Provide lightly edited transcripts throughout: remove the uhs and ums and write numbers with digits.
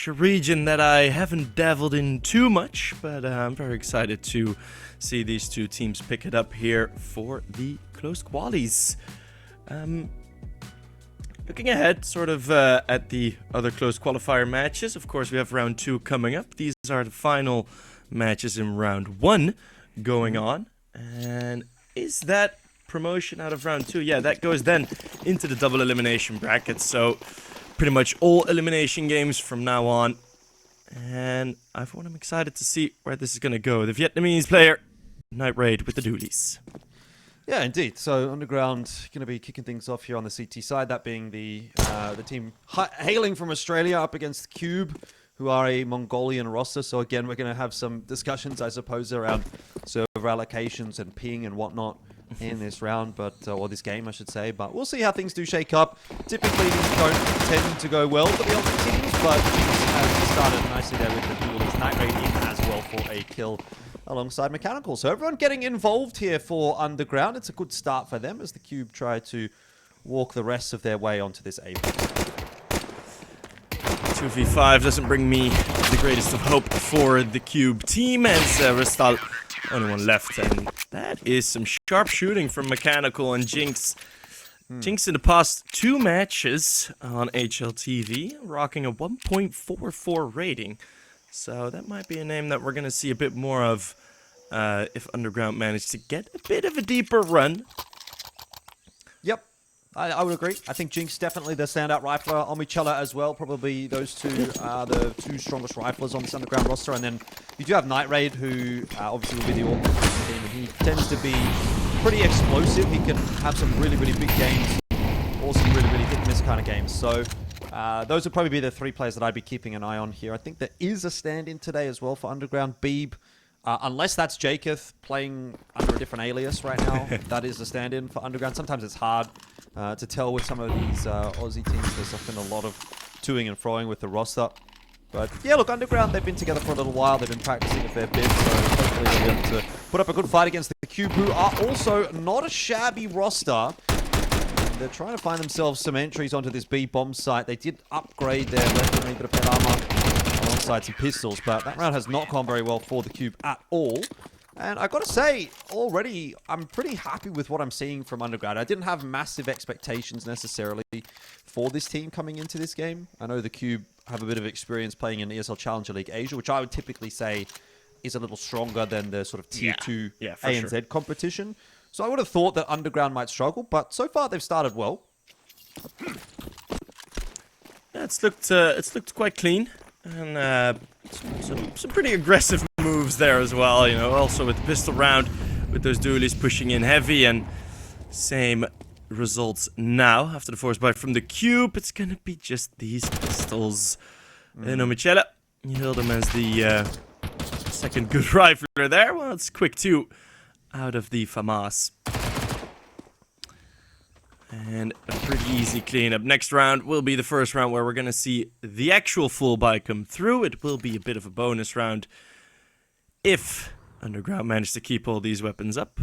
a region that I haven't dabbled in too much, but I'm very excited to see these two teams pick it up here for the close qualies. Looking ahead sort of at the other close qualifier matches, of course we have round 2 coming up. These are the final matches in round 1 going on. And is that promotion out of round 2? Yeah, that goes then into the double elimination bracket. So pretty much all elimination games from now on. And I'm excited to see where this is going to go. The Vietnamese player, Night Raid with the Doolies. Yeah, indeed. So Underground going to be kicking things off here on the CT side. That being the team hailing from Australia up against QUBE, who are a Mongolian roster. So again, we're going to have some discussions, I suppose, around server allocations and ping and whatnot in this round, or this game, I should say. But we'll see how things do shake up. Typically, these don't tend to go well for the other teams, but Jinx has started nicely there with the Doolies. Night Raid in as well for a kill alongside Mechanical. So everyone getting involved here for Underground. It's a good start for them as the QUBE try to walk the rest of their way onto this Apex. 2v5 doesn't bring me the greatest of hope for the QUBE team, as Restal only one left, and that is some sharp shooting from Mechanical and Jinx. Jinx in the past 2 matches on HLTV, rocking a 1.44 rating. So that might be a name that we're going to see a bit more of if Underground managed to get a bit of a deeper run. Yep, I would agree. I think Jinx definitely the standout rifler. Omichella as well, probably those two are the 2 strongest riflers on this Underground roster. And then you do have Night Raid, who obviously will be the all-round team, and he tends to be pretty explosive. He can have some really, really big games, or some really, really hit-and-miss kind of games. So those would probably be the 3 players that I'd be keeping an eye on here. I think there is a stand-in today as well for Underground. Beeb, unless that's Jaketh playing under a different alias right now, that is a stand-in for Underground. Sometimes it's hard to tell with some of these Aussie teams. There's often a lot of toing and froing with the roster. But yeah, look, Underground, they've been together for a little while. They've been practicing a fair bit, so hopefully they'll be able to put up a good fight against the QUBE, who are also not a shabby roster. They're trying to find themselves some entries onto this B bomb site. They did upgrade their weaponry, a bit of head armor alongside some pistols, but that round has not gone very well for the QUBE at all. And I gotta say, already, I'm pretty happy with what I'm seeing from Underground. I didn't have massive expectations necessarily for this team coming into this game. I know the QUBE have a bit of experience playing in ESL Challenger League Asia, which I would typically say is a little stronger than the sort of Tier 2 ANZ competition. So I would have thought that Underground might struggle, but so far they've started well. Yeah, it's looked quite clean, and some pretty aggressive moves there as well. You know, also with the pistol round, with those Doolies pushing in heavy, and same results now after the force bite from the QUBE. It's gonna be just these pistols. And Omichella, you held him as the second good rifler there. Well, it's quick 2 out of the FAMAS. And a pretty easy cleanup. Next round will be the first round where we're going to see the actual full buy come through. It will be a bit of a bonus round if Underground managed to keep all these weapons up.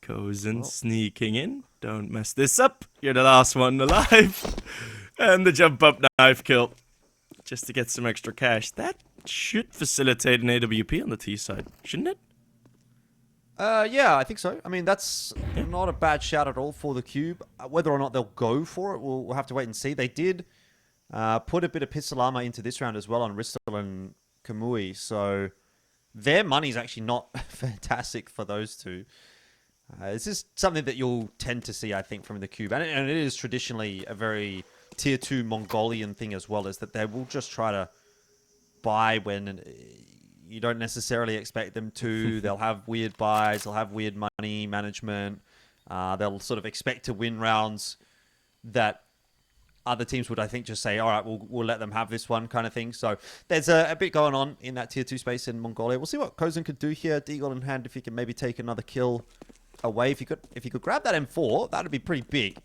Kozen sneaking in. Don't mess this up. You're the last one alive. And the jump up knife kill. Just to get some extra cash. That should facilitate an AWP on the T side, shouldn't it? Yeah, I think so. I mean, that's not a bad shout at all for the QUBE. Whether or not they'll go for it, we'll have to wait and see. They did put a bit of pistol armor into this round as well on Ristel and Kamui, so their money's actually not fantastic for those two. This is something that you'll tend to see, I think, from the QUBE, and it is traditionally a very Tier 2 Mongolian thing as well, is that they will just try to buy when you don't necessarily expect them to. They'll have weird buys, they'll have weird money management, they'll sort of expect to win rounds that other teams would, I think, just say, all right, we'll let them have this one kind of thing. So there's a bit going on in that Tier 2 space in Mongolia. We'll see what Kozen could do here. Deagle in hand, if he can maybe take another kill away. If he could grab that M4, that would be pretty big.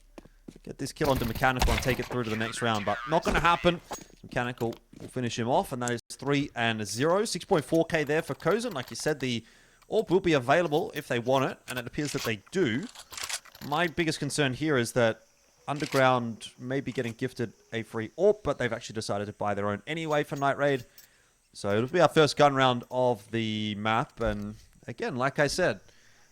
Get this kill onto Mechanical and take it through to the next round, but not going to happen. Mechanical will finish him off, and that is 3-0. 6.4k there for Kozen. Like you said, the AWP will be available if they want it, and it appears that they do. My biggest concern here is that Underground may be getting gifted a free AWP, but they've actually decided to buy their own anyway for Night Raid. So it'll be our first gun round of the map. And again, like I said,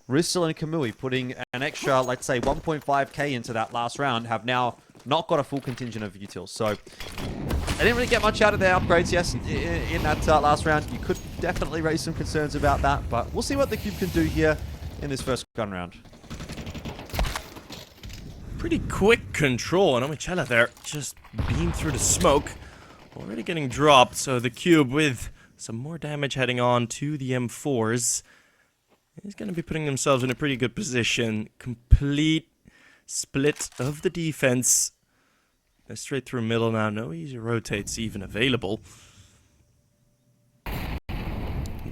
Ristel and Kamui putting an extra, let's say, 1.5k into that last round have now not got a full contingent of utils. So they didn't really get much out of their upgrades, yes, in that last round. You could definitely raise some concerns about that, but we'll see what the QUBE can do here in this first gun round. Pretty quick control, and Omichela there just beamed through the smoke. Already getting dropped, so the QUBE with some more damage heading on to the M4s. He's going to be putting themselves in a pretty good position. Complete split of the defense. They're straight through middle now. No easy rotates even available.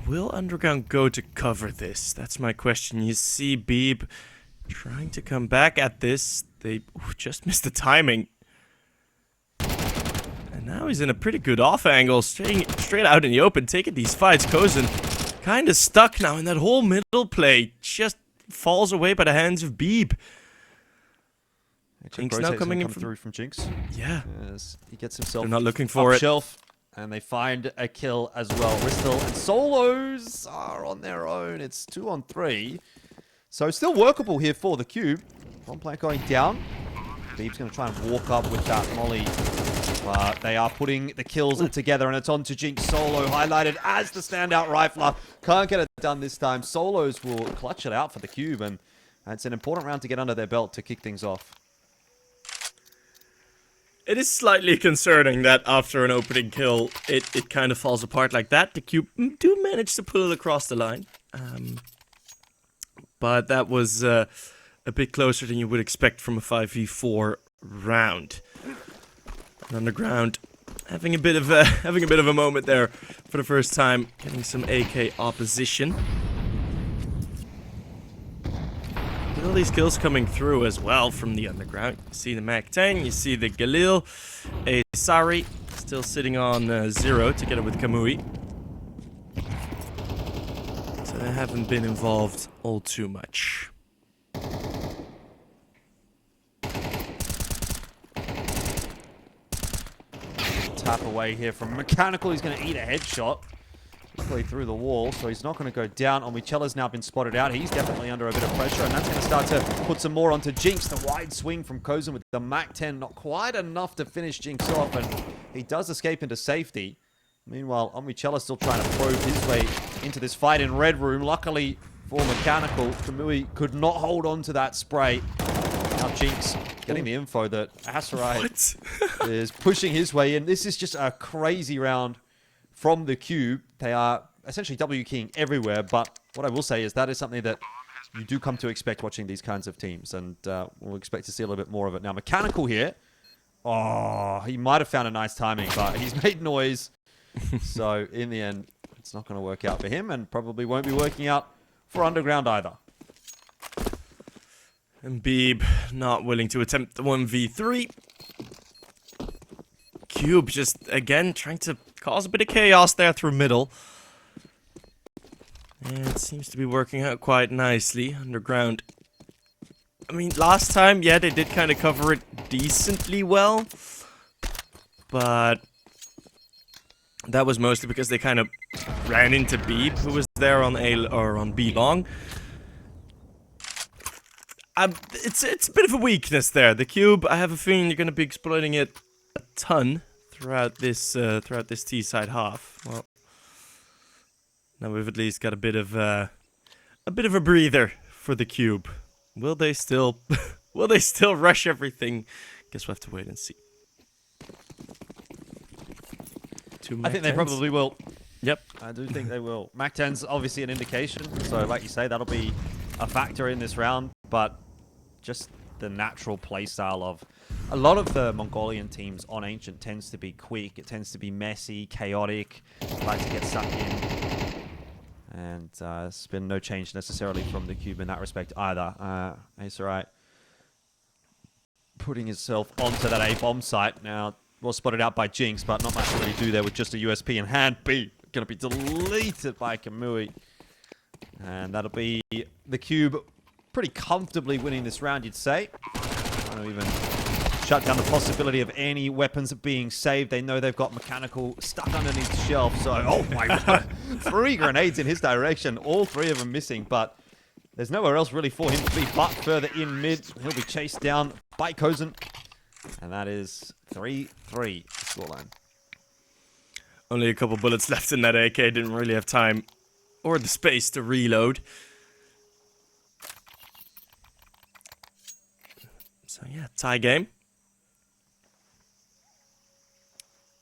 Will Underground go to cover this? That's my question. You see Beeb trying to come back at this. They just missed the timing. And now he's in a pretty good off angle. Straight out in the open, taking these fights. Kozen kind of stuck now in that whole middle play. Just falls away by the hands of Beeb. Jinx now coming in through from Jinx. Yeah. As he gets himself They're not looking for it. Shelf, and they find a kill as well. Ristel and Solos are on their own. It's 2 on 3. So still workable here for the QUBE. One player going down. Beeb's going to try and walk up with that molly. But they are putting the kills together, and it's on to Jinx. Solo highlighted as the standout rifler. Can't get it done this time. Solos will clutch it out for the QUBE, and it's an important round to get under their belt to kick things off. It is slightly concerning that after an opening kill, it kind of falls apart like that. The QUBE do manage to pull it across the line. But that was a bit closer than you would expect from a 5v4 round. And Underground having a bit of a moment there for the first time, getting some AK opposition. With all these kills coming through as well from the Underground. You see the Mac-10, you see the Galil, a Sari still sitting on 0 together with Kamui. So they haven't been involved all too much. Tap away here from Mechanical. He's going to eat a headshot. Quickly through the wall, so he's not going to go down. Omichela's now been spotted out. He's definitely under a bit of pressure, and that's going to start to put some more onto Jinx. The wide swing from Kozen with the Mac-10, not quite enough to finish Jinx off, and he does escape into safety. Meanwhile, Omichela's still trying to probe his way into this fight in Red Room. Luckily for Mechanical, Kamui could not hold on to that spray. Now Jinx getting the info that Asarai is pushing his way in. This is just a crazy round from the QUBE. They are essentially W keying everywhere, but what I will say is that is something that you do come to expect watching these kinds of teams, and we'll expect to see a little bit more of it. Now, Mechanical here. Oh, he might have found a nice timing, but he's made noise. So, in the end, it's not going to work out for him, and probably won't be working out for Underground either. And Beeb not willing to attempt the 1v3. QUBE just, again, trying to cause a bit of chaos there through middle. And it seems to be working out quite nicely. Underground. I mean, last time, yeah, they did kind of cover it decently well. But that was mostly because they kind of ran into Beeb, who was there on A or on B long. It's a bit of a weakness there. The QUBE, I have a feeling you're going to be exploiting it a ton throughout this T side half. Well, now we've at least got a bit of a breather for the QUBE. Will they still rush everything? Guess we'll have to wait and see. I think they probably will. Yep. I do think they will. Mac-10's obviously an indication, so like you say, that'll be a factor in this round, but just the natural playstyle of a lot of the Mongolian teams on Ancient tends to be quick, it tends to be messy, chaotic, like to get stuck in. And it's been no change necessarily from the QUBE in that respect either. Asarai putting himself onto that A-bomb site. Now, well spotted out by Jinx, but not much to really do there with just a USP in hand. B going to be deleted by Kamui. And that'll be the QUBE pretty comfortably winning this round, you'd say. trying to even shut down the possibility of any weapons being saved. They know they've got Mechanical stuck underneath the shelf. So, oh my god, 3 grenades in his direction. All 3 of them missing, but there's nowhere else really for him to be but further in mid. He'll be chased down by Kozen. And that is 3-3 scoreline. Only a couple bullets left in that AK. Didn't really have time or the space to reload. So yeah, tie game.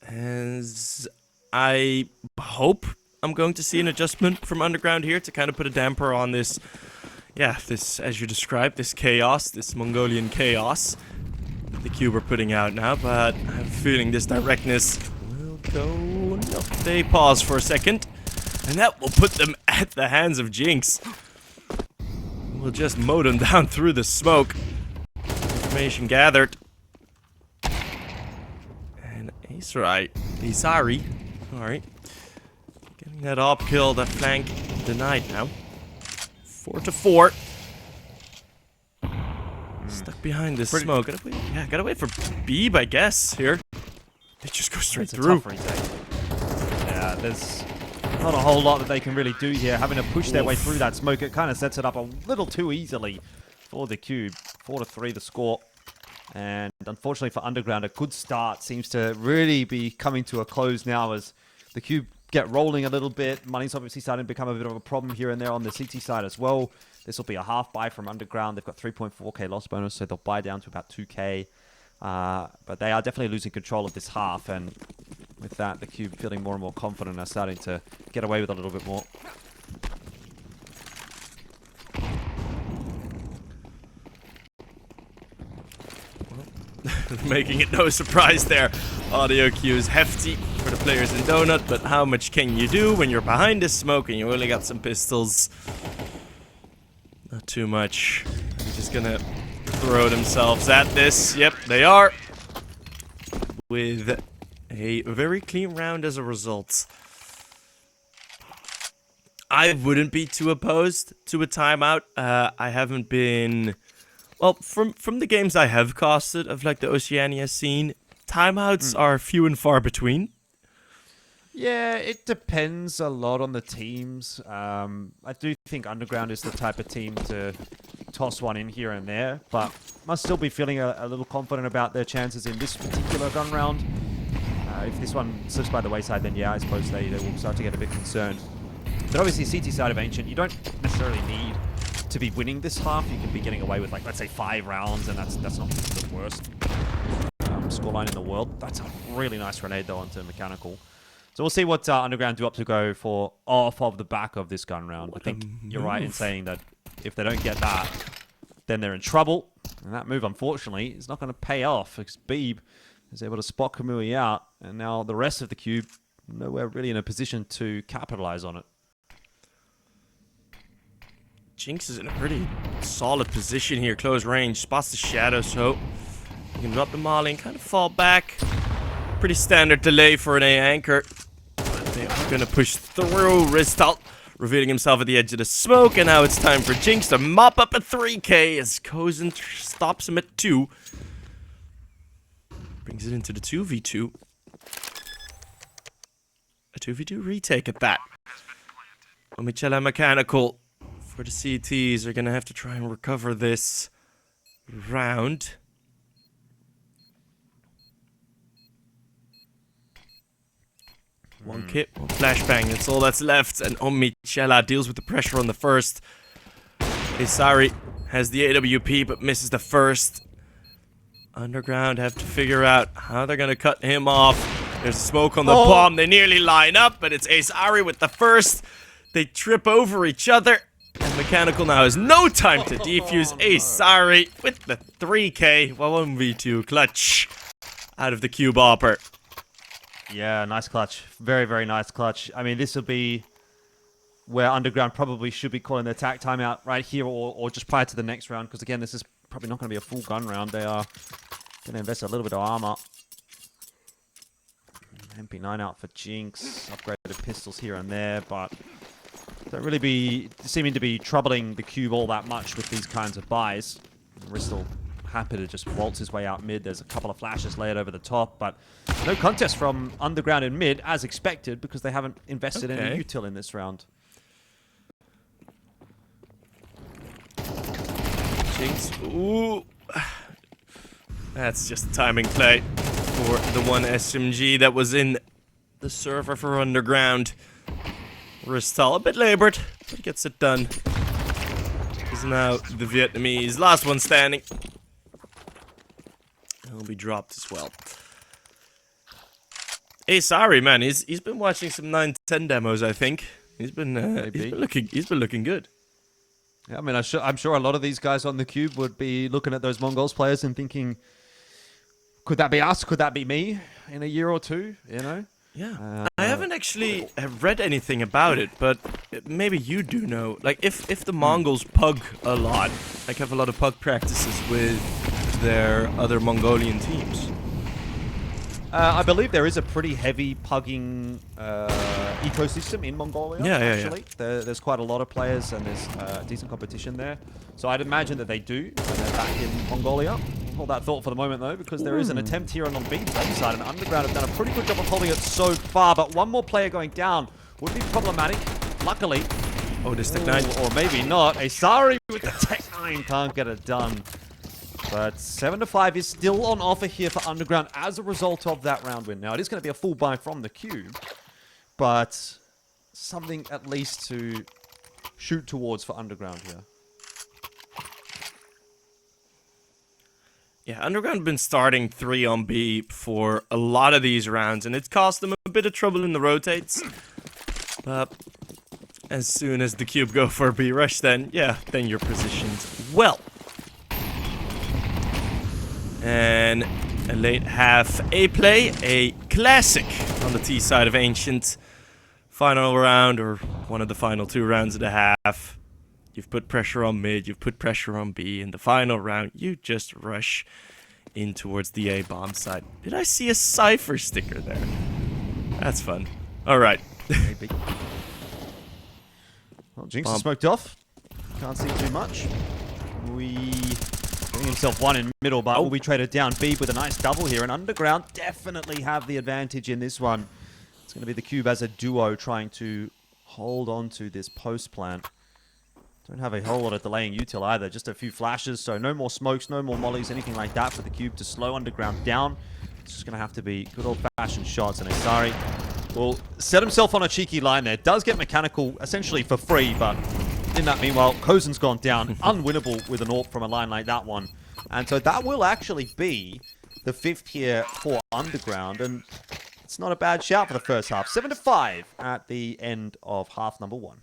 As I hope I'm going to see an adjustment from Underground here to kind of put a damper on this, this, as you described, this chaos, this Mongolian chaos the QUBE are putting out now, but I have a feeling this directness will go... No, they pause for a second, and that will put them at the hands of Jinx. We'll just mow them down through the smoke. Information gathered. And Isari, alright. Getting that op kill, that flank denied now. 4-4. Stuck behind this smoke. Gotta wait for Beeb, I guess, here. They just go straight through. Yeah, there's not a whole lot that they can really do here. Having to push their way through that smoke, it kind of sets it up a little too easily for the QUBE. 4-3 the score. And unfortunately for Underground, a good start seems to really be coming to a close now as the QUBE get rolling a little bit. Money's obviously starting to become a bit of a problem here and there on the CT side as well. This will be a half buy from Underground. They've got 3.4k loss bonus, so they'll buy down to about 2k. But they are definitely losing control of this half, and with that, the QUBE feeling more and more confident are starting to get away with a little bit more. Making it no surprise there. Audio cues hefty for the players in Donut, but how much can you do when you're behind this smoke and you only got some pistols? Not too much. They're just gonna throw themselves at this. Yep, they are. With a very clean round as a result. I wouldn't be too opposed to a timeout. I haven't been... Well, from the games I have casted of like the Oceania scene, timeouts are few and far between. Yeah, it depends a lot on the teams. I do think Underground is the type of team to toss one in here and there, but must still be feeling a little confident about their chances in this particular gun round. If this one slips by the wayside, then yeah, I suppose they will start to get a bit concerned. But obviously, CT side of Ancient, you don't necessarily need to be winning this half. You can be getting away with, like, let's say 5 rounds, and that's not the worst scoreline in the world. That's a really nice grenade, though, onto Mechanical. So we'll see what Underground do up to go for off of the back of this gun round. I think you're right in saying that if they don't get that, then they're in trouble. And that move, unfortunately, is not going to pay off because Beeb is able to spot Kamui out, and now the rest of the QUBE nowhere really in a position to capitalize on it. Jinx is in a pretty solid position here, close range, spots the shadow, so you can drop the molly and kind of fall back. Pretty standard delay for an A anchor. They are gonna push through. Ristal revealing himself at the edge of the smoke, and now it's time for Jinx to mop up a 3k as Kozen stops him at 2. Brings it into the 2v2. A 2v2 retake at that. Omichela Mechanical for the CTs are gonna have to try and recover this round. One kit, one flashbang, that's all that's left. And Omichela deals with the pressure on the first. Isari has the AWP but misses the first. Underground have to figure out how they're gonna cut him off. There's smoke on the bomb, they nearly line up, but it's Isari with the first. They trip over each other. And Mechanical now has no time to defuse. Isari with the 3k, 1v2 clutch out of the QUBE Hopper. Yeah, nice clutch. Very, very nice clutch. I mean, this will be where Underground probably should be calling the attack timeout right here or just prior to the next round. Because, again, this is probably not going to be a full gun round. They are going to invest a little bit of armor. MP9 out for Jinx. Upgraded pistols here and there, but don't really be seeming to be troubling the QUBE all that much with these kinds of buys. Ristal happy to just waltz his way out mid. There's a couple of flashes laid over the top, but no contest from Underground in mid, as expected, because they haven't invested any util in this round. Jinx. Ooh. That's just timing play for the one SMG that was in the server for Underground. Ristal, a bit labored, but he gets it done. Is now the Vietnamese last one standing. He'll be dropped as well. Hey, sorry man, he's been watching some 9-10 demos. I think he's been looking good. Yeah, I mean, I'm sure a lot of these guys on the Cube would be looking at those Mongols players and thinking, could that be us? Could that be me in a year or two? You know? Yeah. I haven't actually read anything about it, but maybe you do know. Like, if the Mongols pug a lot, like have a lot of pug practices with their other Mongolian teams. I believe there is a pretty heavy pugging ecosystem in Mongolia. Yeah, actually. There's quite a lot of players and there's decent competition there. So I'd imagine that they do when they're back in Mongolia. Hold that thought for the moment though, because there is an attempt here on B's side, and Underground have done a pretty good job of holding it so far. But one more player going down would be problematic. Luckily, this Tech 9, or maybe not. Asari with the Tech 9 can't get it done. But 7-5 is still on offer here for Underground as a result of that round win. Now, it is going to be a full buy from the Cube, but something at least to shoot towards for Underground here. Yeah, Underground have been starting 3 on B for a lot of these rounds, and it's cost them a bit of trouble in the rotates. But as soon as the Cube go for a B rush, then you're positioned well. And a late half A play, a classic on the T side of Ancient. Final round, or one of the final 2 rounds of the half. You've put pressure on mid, you've put pressure on B. In the final round, you just rush in towards the A bomb side. Did I see a Cypher sticker there? That's fun. Alright. Maybe. Well, Jinx is smoked off. Can't see too much. Getting himself one in middle, but will be traded down. B with a nice double here, and Underground definitely have the advantage in this one. It's going to be the Cube as a duo trying to hold on to this post plant. Don't have a whole lot of delaying util either, just a few flashes, so no more smokes, no more mollies, anything like that for the Cube to slow Underground down. It's just going to have to be good old-fashioned shots, and Asari will set himself on a cheeky line there. Does get mechanical essentially for free, but in that meanwhile, Kozen's gone down. Unwinnable with an AWP from a line like that one. And so that will actually be the 5th here for Underground, and it's not a bad shout for the first half. 7-5 at the end of half number 1.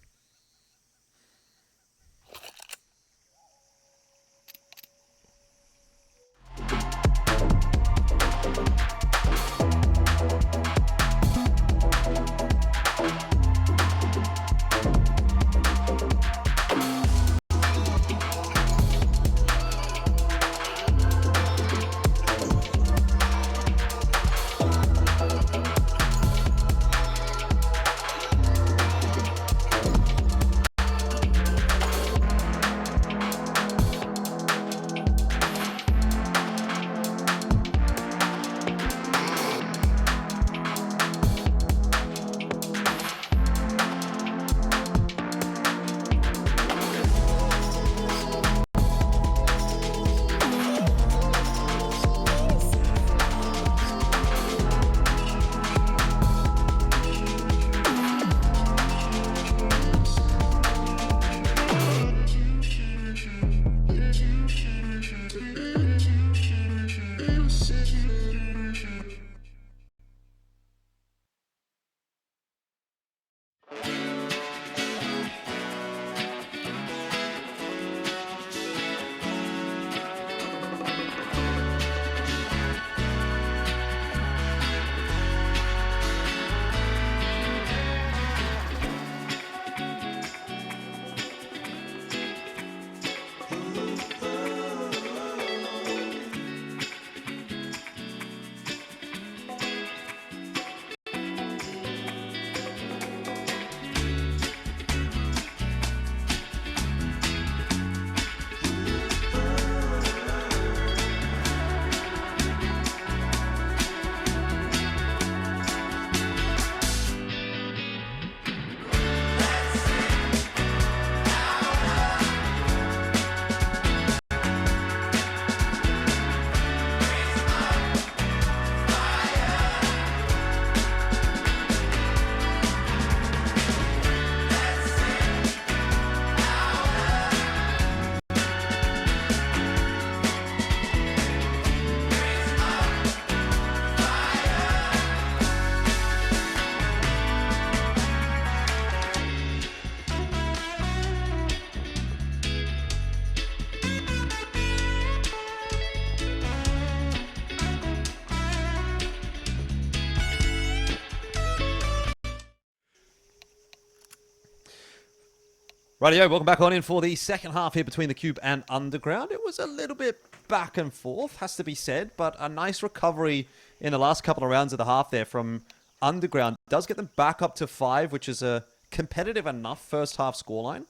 Rightio, welcome back on in for the second half here between the QUBE and Underground. It was a little bit back and forth, has to be said, but a nice recovery in the last couple of rounds of the half there from Underground. Does get them back up to 5, which is a competitive enough first half scoreline.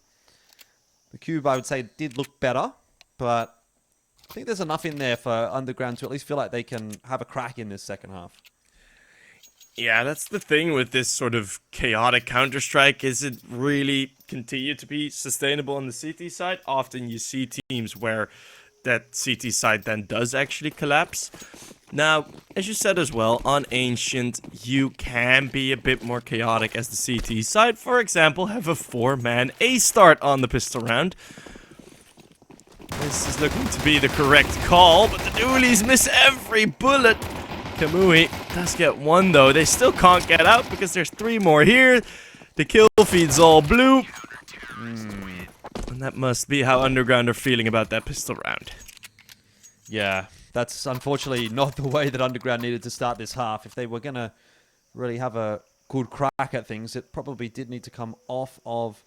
The QUBE, I would say, did look better, but I think there's enough in there for Underground to at least feel like they can have a crack in this second half. Yeah, that's the thing with this sort of chaotic Counter-Strike, is it really continue to be sustainable on the CT side? Often you see teams where that CT side then does actually collapse. Now, as you said as well, on Ancient, you can be a bit more chaotic as the CT side. For example, have a 4-man A start on the pistol round. This is looking to be the correct call, but the Doolies miss every bullet. QUBE does get one, though. They still can't get out because there's 3 more here. The kill feed's all blue. And that must be how Underground are feeling about that pistol round. Yeah, that's unfortunately not the way that Underground needed to start this half. If they were going to really have a good crack at things, it probably did need to come off of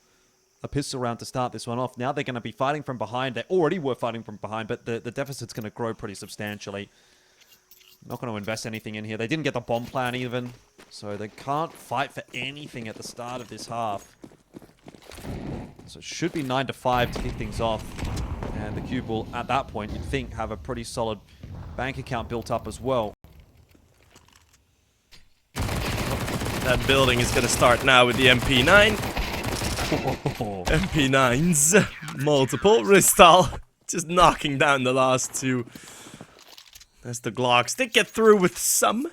a pistol round to start this one off. Now they're going to be fighting from behind. They already were fighting from behind, but the deficit's going to grow pretty substantially. Not going to invest anything in here. They didn't get the bomb plan even, so they can't fight for anything at the start of this half. So it should be 9-5 to kick things off. And the QUBE will, at that point, you'd think, have a pretty solid bank account built up as well. That building is going to start now with the MP9. MP9s. Multiple. Ristal just knocking down the last 2. As the Glocks, they get through with some.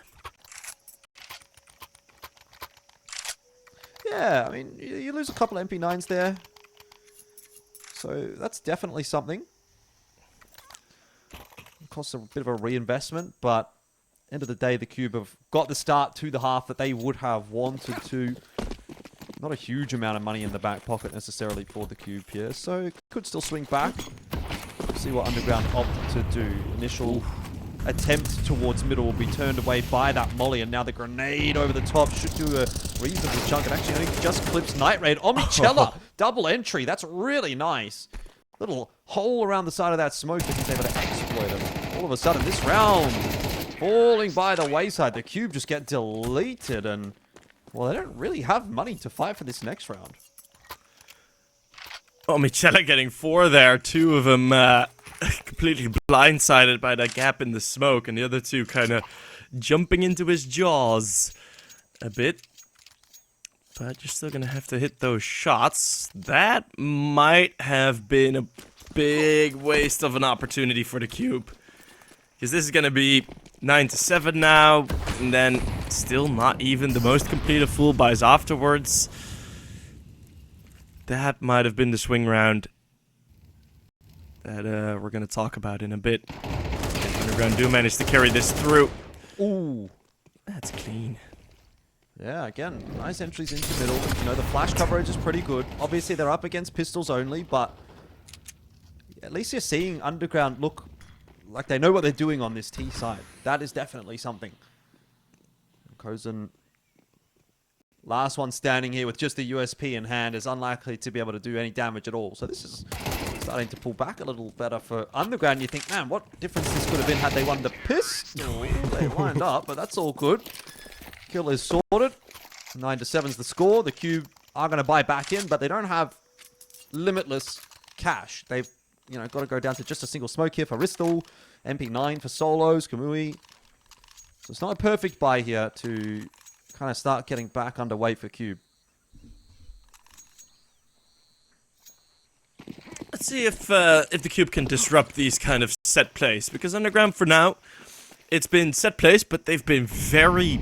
Yeah, I mean, you lose a couple MP9s there. So that's definitely something. It costs a bit of a reinvestment, but end of the day, the QUBE have got the start to the half that they would have wanted to. Not a huge amount of money in the back pocket necessarily for the QUBE here, so it could still swing back. See what Underground opt to do. Initial attempt towards middle will be turned away by that molly, and now the grenade over the top should do a reasonable chunk. It actually only just clips Night Raid. Omnichella, double entry. That's really nice. Little hole around the side of that smoke that he's able to exploit it. All of a sudden, this round falling by the wayside. The QUBE just get deleted, and well, they don't really have money to fight for this next round. Omnichella getting 4 there. 2 of them completely blindsided by that gap in the smoke, and the other 2 kind of jumping into his jaws a bit. But you're still going to have to hit those shots. That might have been a big waste of an opportunity for the QUBE. Because this is going to be 9-7 now, and then still not even the most complete of full buys afterwards. That might have been the swing round that we're going to talk about in a bit. Underground do manage to carry this through. Ooh, that's clean. Yeah, again, nice entries into middle. You know, the flash coverage is pretty good. Obviously, they're up against pistols only, but at least you're seeing Underground look like they know what they're doing on this T side. That is definitely something. Kozen, last one standing here with just the USP in hand, is unlikely to be able to do any damage at all. So this is starting to pull back a little better for Underground. You think, man, what difference this could have been had they won the pistol. They lined up, but that's all good. Kill is sorted. 9-7's the score. The QUBE are going to buy back in, but they don't have limitless cash. They've, you know, got to go down to just a single smoke here for Ristal, MP9 for solos, QUBE. So it's not a perfect buy here to kind of start getting back underway for QUBE. Let's see if the QUBE can disrupt these kind of set plays, because Underground for now, it's been set plays, but they've been very,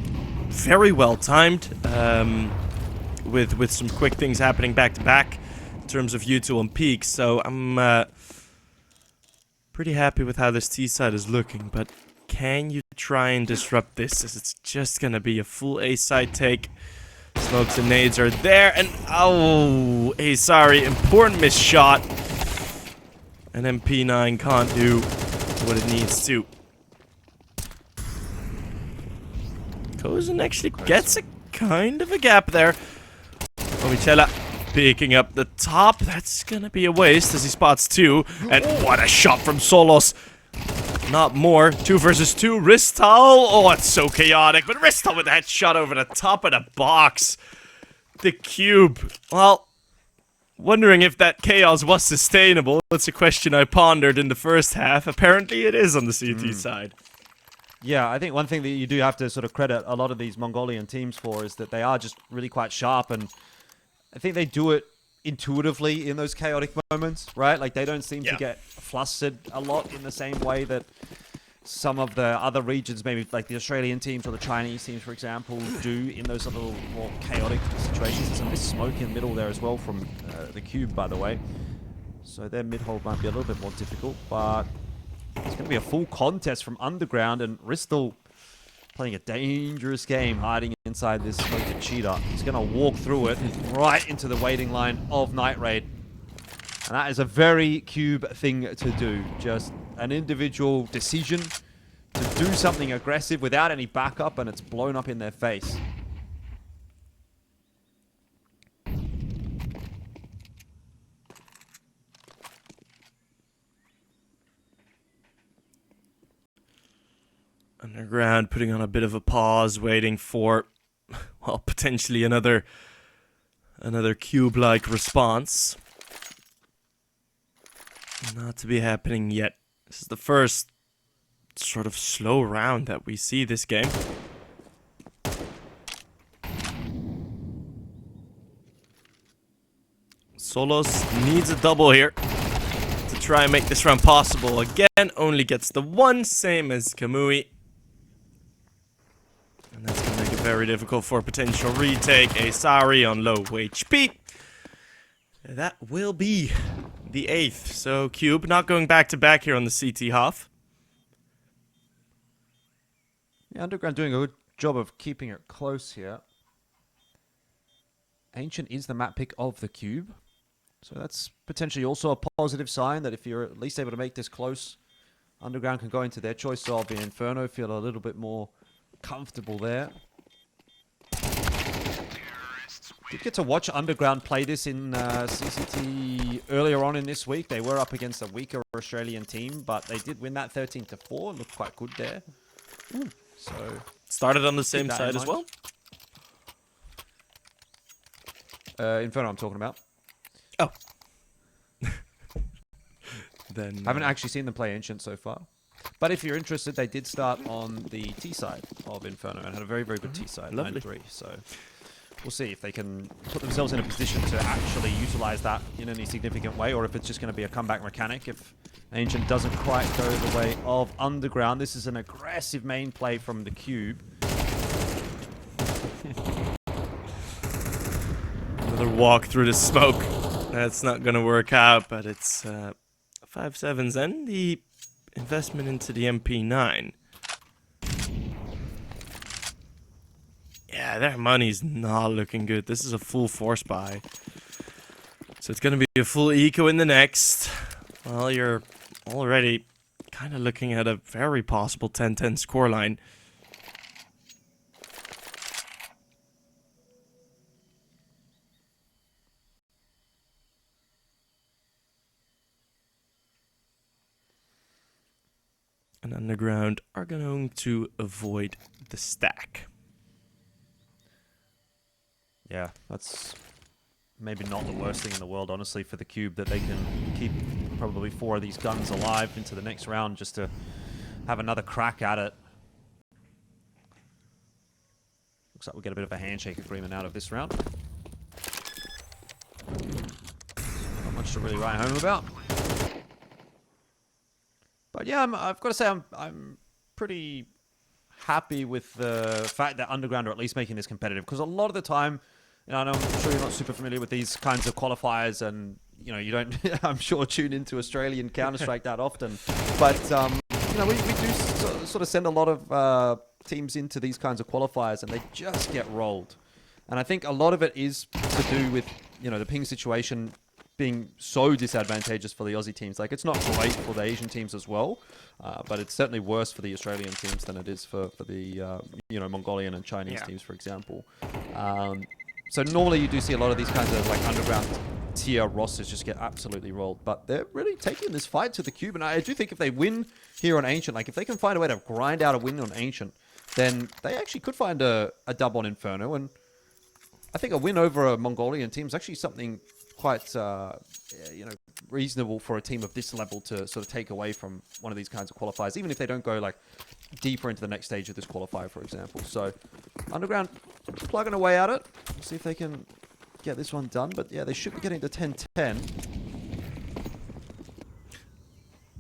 very well timed, with some quick things happening back to back in terms of util and peaks. So I'm pretty happy with how this T side is looking, but can you try and disrupt this, as it's just gonna be a full A side take. Smokes and nades are there, and oh, sorry, important missed shot. And MP9 can't do what it needs to. Kozen actually gets a kind of a gap there. Omnichella picking up the top. That's gonna be a waste as he spots 2. And what a shot from Solos. Not more. 2 versus 2. Ristal. Oh, it's so chaotic. But Ristal with that shot over the top of the box. The QUBE. Well, wondering if that chaos was sustainable. That's a question I pondered in the first half. Apparently it is on the CT side. Yeah, I think one thing that you do have to sort of credit a lot of these Mongolian teams for is that they are just really quite sharp, and I think they do it intuitively in those chaotic moments, right? Like, they don't seem to get flustered a lot in the same way that some of the other regions, maybe like the Australian teams or the Chinese teams, for example, do in those little more chaotic situations. There's some missed smoke in the middle there as well from the QUBE, by the way. So their mid-hold might be a little bit more difficult, but it's going to be a full contest from Underground, and Ristal playing a dangerous game, hiding inside this smoky cheetah. He's going to walk through it right into the waiting line of Night Raid. And that is a very QUBE thing to do. Just an individual decision to do something aggressive without any backup, and it's blown up in their face. Underground putting on a bit of a pause, waiting for, well, potentially another QUBE-like response. Not to be happening yet. This is the first sort of slow round that we see this game. Solos needs a double here to try and make this round possible. Again, only gets the 1, same as Kamui. And that's going to make it very difficult for a potential retake. Asari on low HP. That will be the 8th. So QUBE not going back to back here on the CT half. Yeah, Underground doing a good job of keeping it close here. Ancient is the map pick of the QUBE. So that's potentially also a positive sign that if you're at least able to make this close, Underground can go into their choice of the Inferno, feel a little bit more comfortable there. Did get to watch Underground play this in CCT earlier on in this week. They were up against a weaker Australian team, but they did win that 13-4. Looked quite good there. So started on the same side as well. Inferno, I'm talking about. Oh. Then I haven't actually seen them play Ancient so far. But if you're interested, they did start on the T side of Inferno and had a very, very good T side, 9-3. So we'll see if they can put themselves in a position to actually utilize that in any significant way, or if it's just going to be a comeback mechanic if Ancient doesn't quite go the way of Underground. This is an aggressive main play from the QUBE. Another walk through the smoke. That's not going to work out, but it's 5-7s and the investment into the MP9. Yeah, their money's not looking good. This is a full force buy. So it's going to be a full eco in the next. Well, you're already kind of looking at a very possible 10-10 scoreline. And Underground are going to avoid the stack. Yeah, that's maybe not the worst thing in the world, honestly, for the QUBE, that they can keep probably 4 of these guns alive into the next round just to have another crack at it. Looks like we'll get a bit of a handshake agreement out of this round. Not much to really write home about. But yeah, I've got to say I'm pretty happy with the fact that Underground are at least making this competitive, because a lot of the time, you know, I'm sure you're not super familiar with these kinds of qualifiers, and you know, you don't, I'm sure, tune into Australian Counter-Strike that often. But you know, we do sort of send a lot of teams into these kinds of qualifiers, and they just get rolled. And I think a lot of it is to do with, you know, the ping situation being so disadvantageous for the Aussie teams. Like, it's not great for the Asian teams as well, but it's certainly worse for the Australian teams than it is for the you know, Mongolian and Chinese teams, for example. So normally you do see a lot of these kinds of like underground tier rosters just get absolutely rolled, but they're really taking this fight to the QUBE, and I do think if they win here on Ancient, like if they can find a way to grind out a win on Ancient, then they actually could find a dub on Inferno, and I think a win over a Mongolian team is actually something quite, you know, reasonable for a team of this level to sort of take away from one of these kinds of qualifiers, even if they don't go like deeper into the next stage of this qualifier, for example. So Underground plugging away at it. We'll see if they can get this one done, but yeah, they should be getting to 10-10.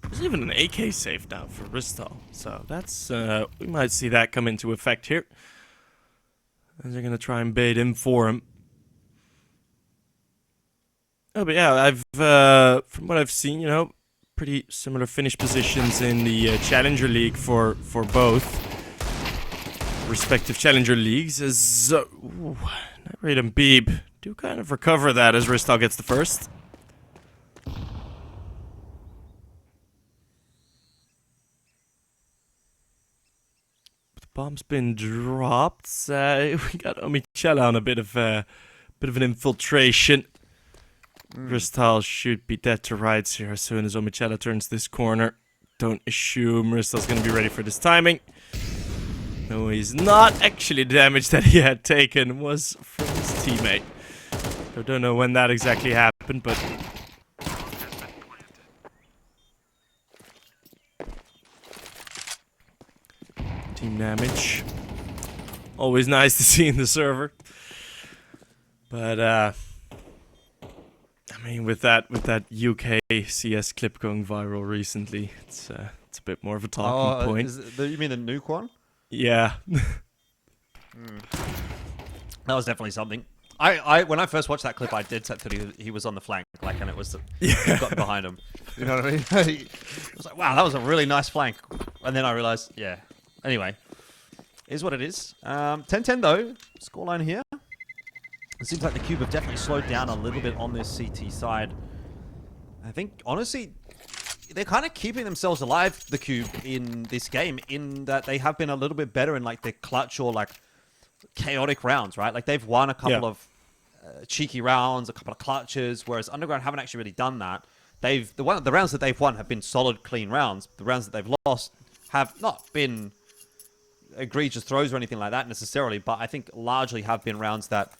There's even an AK save now for Ristal, so that's we might see that come into effect here. As they're gonna try and bait him for him. Oh, but yeah, I've from what I've seen, you know, pretty similar finish positions in the Challenger League for both respective Challenger Leagues. As Night and Beeb do kind of recover that as Ristal gets the first. The bomb's been dropped. We got Omichela on a bit of an infiltration. Ristal should be dead to rights here as soon as Omichela turns this corner. Don't assume Ristal's going to be ready for this timing. No, he's not. Actually, the damage that he had taken was from his teammate. I don't know when that exactly happened, but... Team damage. Always nice to see in the server. But, I mean, with that UK CS clip going viral recently, it's a bit more of a talking point. You mean the nuke one? Yeah. That was definitely something. When I first watched that clip, I did set that he was on the flank, like, and it was he got behind him. You know what I mean? I was like, wow, that was a really nice flank. And then I realized, yeah. Anyway, is what it is. 10-10 though. Scoreline here. It seems like the QUBE have definitely slowed down a little bit on this CT side. I think, honestly, they're kind of keeping themselves alive, the QUBE, in this game, in that they have been a little bit better in, like, the clutch or, like, chaotic rounds, right? Like, they've won a couple of cheeky rounds, a couple of clutches, whereas Underground haven't actually really done that. The rounds that they've won have been solid, clean rounds. The rounds that they've lost have not been egregious throws or anything like that necessarily, but I think largely have been rounds that,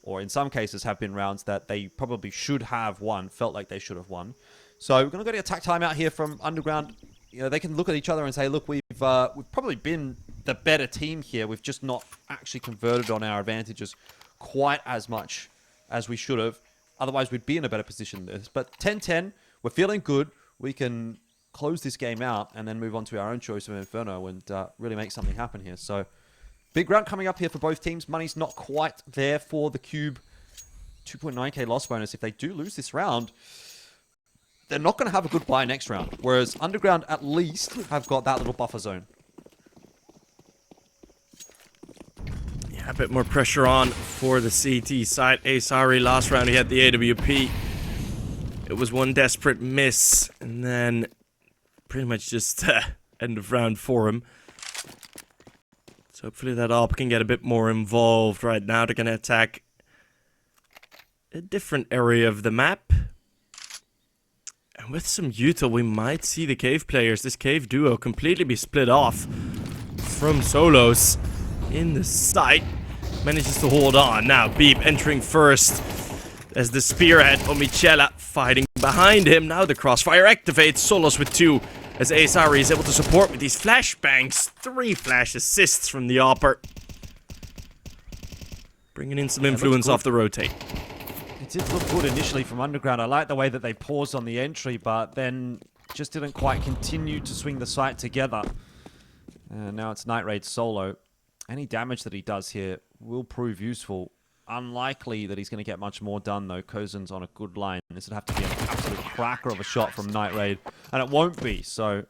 or in some cases have been rounds that they probably should have won, felt like they should have won. So we're going to go to attack timeout here from Underground. You know, they can look at each other and say, look, we've probably been the better team here. We've just not actually converted on our advantages quite as much as we should have. Otherwise, we'd be in a better position than this. But 10-10, we're feeling good. We can close this game out and then move on to our own choice of Inferno and really make something happen here. So big round coming up here for both teams. Money's not quite there for the QUBE. 2.9k loss bonus. If they do lose this round, they're not going to have a good buy next round. Whereas Underground at least have got that little buffer zone. Yeah, a bit more pressure on for the CT side. Asari last round he had the AWP. It was one desperate miss and then pretty much just end of round for him. So hopefully that AWP can get a bit more involved. Right now they're going to attack a different area of the map. And with some util, we might see the cave players, this cave duo, completely be split off from solos in the site. Manages to hold on. Now Beeb entering first as the spearhead. Omichela fighting behind him. Now the crossfire activates. Solos with 2 as Asari is able to support with these flashbangs. 3 flash assists from the Opper. Bringing in some influence off the rotate. It did look good initially from Underground. I like the way that they paused on the entry, but then just didn't quite continue to swing the site together. And now it's Night Raid solo. Any damage that he does here will prove useful. Unlikely that he's going to get much more done, though. Kozen's on a good line. This would have to be an absolute cracker of a shot from Night Raid, and it won't be. So,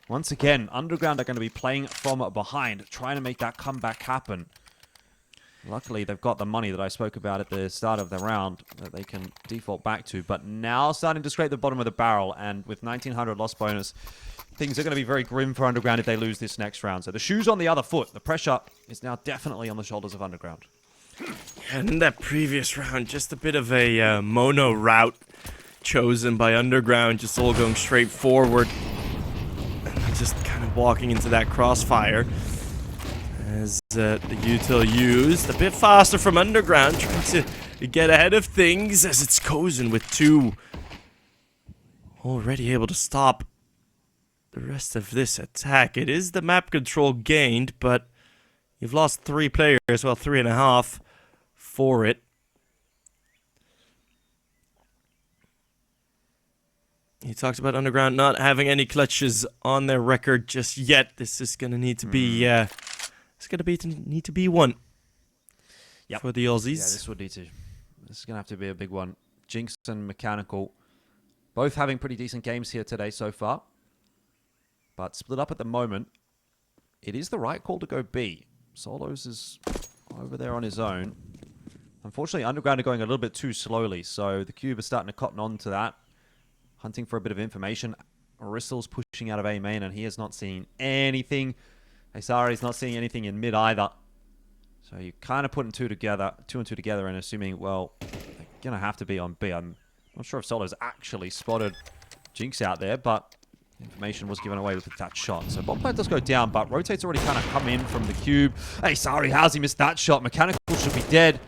once again, Underground are going to be playing from behind, trying to make that comeback happen. Luckily, they've got the money that I spoke about at the start of the round that they can default back to. But now starting to scrape the bottom of the barrel. And with 1900 loss bonus, things are going to be very grim for Underground if they lose this next round. So the shoe's on the other foot. The pressure is now definitely on the shoulders of Underground. And in that previous round, just a bit of a mono route chosen by Underground, just all going straight forward. And just kind of walking into that crossfire. As the util used, a bit faster from Underground, trying to get ahead of things as it's Kozen with 2. Already able to stop the rest of this attack. It is the map control gained, but you've lost 3 players, well 3.5 for it. He talked about Underground not having any clutches on their record just yet. This is going to need to be need to be one for the Aussies. Yeah, this would need to. This is going to have to be a big one. Jinx and Mechanical both having pretty decent games here today so far. But split up at the moment. It is the right call to go B. Solos is over there on his own. Unfortunately, Underground are going a little bit too slowly. So the QUBE is starting to cotton on to that. Hunting for a bit of information. Ristel's pushing out of A main and he has not seen anything. Asari is not seeing anything in mid either. So you're kind of putting two and two together and assuming, well, they're going to have to be on B. I'm not sure if Solo's actually spotted Jinx out there, but information was given away with that shot. So bomb plant does go down, but Rotate's already kind of come in from the QUBE. Asari, how's he missed that shot? Mechanical should be dead.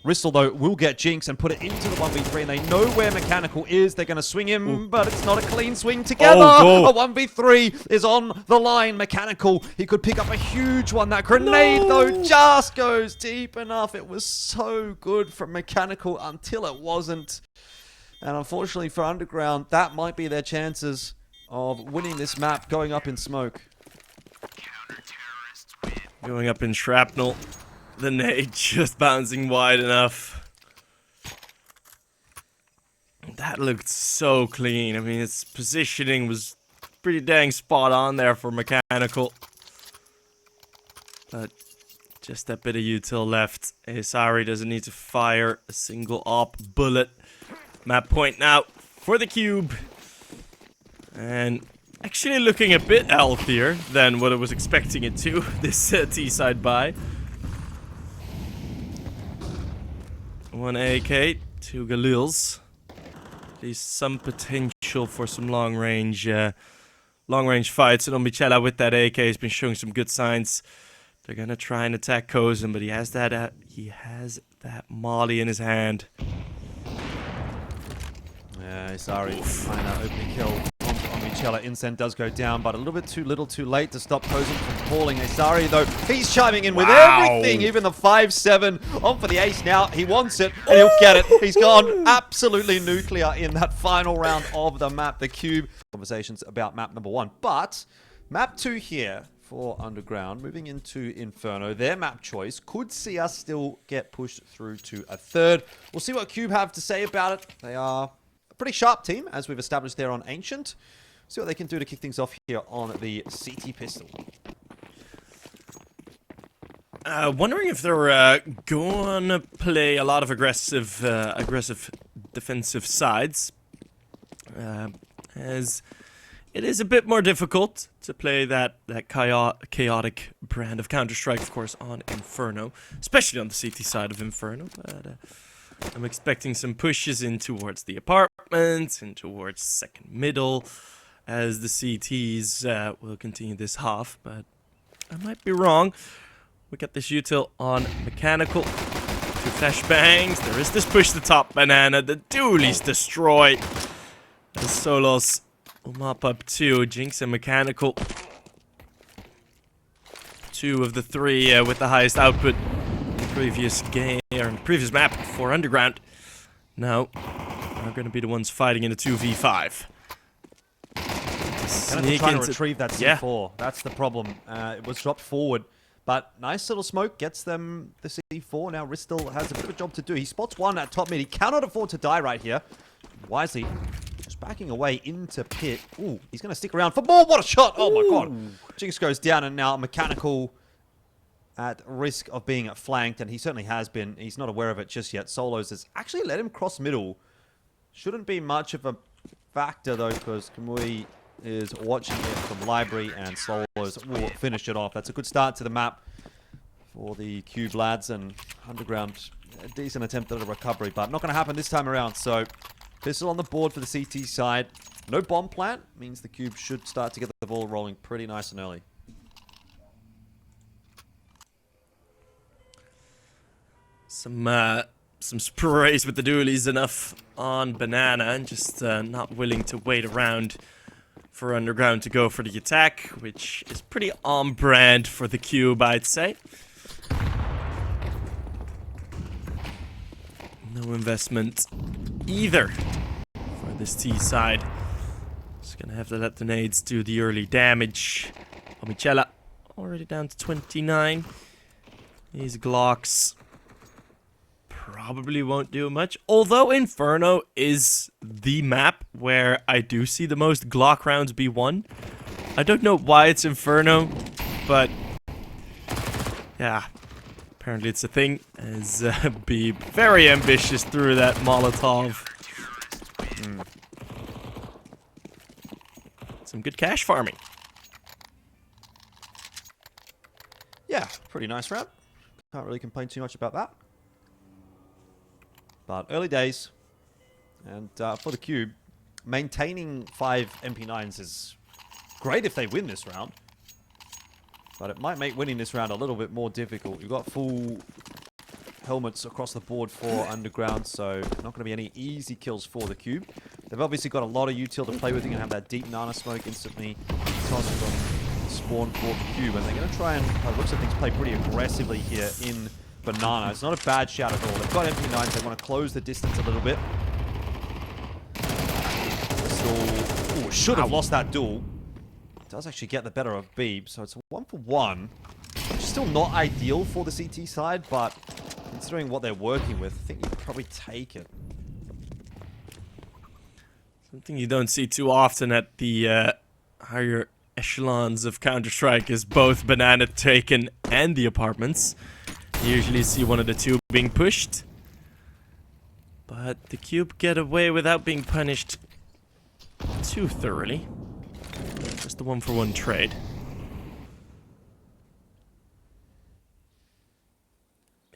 Ristel, though, will get Jinx and put it into the 1v3, and they know where Mechanical is. They're going to swing him, but it's not a clean swing together. A 1v3 is on the line. Mechanical, he could pick up a huge one. That grenade, though, just goes deep enough. It was so good from Mechanical until it wasn't. And unfortunately for Underground, that might be their chances of winning this map, going up in smoke. Going up in shrapnel. The nade just bouncing wide enough. That looked so clean. I mean, its positioning was pretty dang spot on there for Mechanical. But just that bit of util left. Asari doesn't need to fire a single op bullet. Map point now for the QUBE. And actually looking a bit healthier than what I was expecting it to, this T-side buy. 1 AK, 2 Galils. At least some potential for some long range fights. And Omicella with that AK has been showing some good signs. They're gonna try and attack Kozen, but he has that Molly in his hand. Yeah, sorry. Find that opening kill on Omicella. Incent does go down, but a little bit too little too late to stop Kozen from calling. Asari, though, he's chiming in with everything, even the 5-7 on for the ace now. He wants it, and he'll get it. He's gone absolutely nuclear in that final round of the map, the QUBE. Conversations about map number 1, but map 2 here for Underground. Moving into Inferno, their map choice could see us still get pushed through to a third. We'll see what QUBE have to say about it. They are a pretty sharp team, as we've established there on Ancient. See what they can do to kick things off here on the CT pistol. Wondering if they're gonna play a lot of aggressive defensive sides, as it is a bit more difficult to play that chaotic brand of Counter-Strike, of course, on Inferno, especially on the CT side of Inferno. But I'm expecting some pushes in towards the apartments and towards second middle, as the CTs will continue this half, but I might be wrong. We got this util on Mechanical. 2 flashbangs. There is this push to top banana. The dualies destroy. The Solos will mop up 2. Jinx and Mechanical. 2 of the 3 with the highest output in the previous game, or in the previous map for Underground. Now, are going to be the ones fighting in a 2v5. Kind of trying to retrieve that C4. Yeah. That's the problem. It was dropped forward. But nice little smoke gets them the C4. Now Ristel has a bit of a job to do. He spots one at top mid. He cannot afford to die right here. Wisely just backing away into pit. Ooh, he's going to stick around for more. What a shot. Oh my god. Jinx goes down and now Mechanical at risk of being flanked. And he certainly has been. He's not aware of it just yet. Solos has actually let him cross middle. Shouldn't be much of a factor though, because Kamui is watching it from library, and Solos will finish it off. That's a good start to the map for the QUBE lads, and Underground, a decent attempt at a recovery, but not going to happen this time around. So pistol on the board for the CT side. No bomb plant means the QUBE should start to get the ball rolling pretty nice and early. Some sprays with the dualies enough on Banana, and just not willing to wait around for Underground to go for the attack, which is pretty on brand for the QUBE, I'd say. No investment either for this T side. Just gonna have to let the nades do the early damage. Omicella already down to 29. These Glocks probably won't do much. Although Inferno is the map where I do see the most Glock rounds be won. I don't know why it's Inferno, but yeah, apparently it's a thing. As be very ambitious through that Molotov. Some good cash farming. Yeah, pretty nice round. Can't really complain too much about that. But early days, and for the QUBE, maintaining 5 MP9s is great if they win this round. But it might make winning this round a little bit more difficult. You've got full helmets across the board for Underground, so not going to be any easy kills for the QUBE. They've obviously got a lot of util to play with. You're going to have that deep Nana smoke instantly tossed from spawn for the QUBE, and they're going to try and, by the looks of things, play pretty aggressively here in Banana. It's not a bad shout at all. They've got MP9s. They want to close the distance a little bit. Ooh, should have lost that duel. Does actually get the better of Beeb, so it's a 1-for-1. Which is still not ideal for the CT side, but considering what they're working with, I think you could probably take it. Something you don't see too often at the higher echelons of Counter-Strike is both Banana taken and the apartments. You usually see one of the two being pushed. But the QUBE get away without being punished too thoroughly. Just the 1-for-1 trade.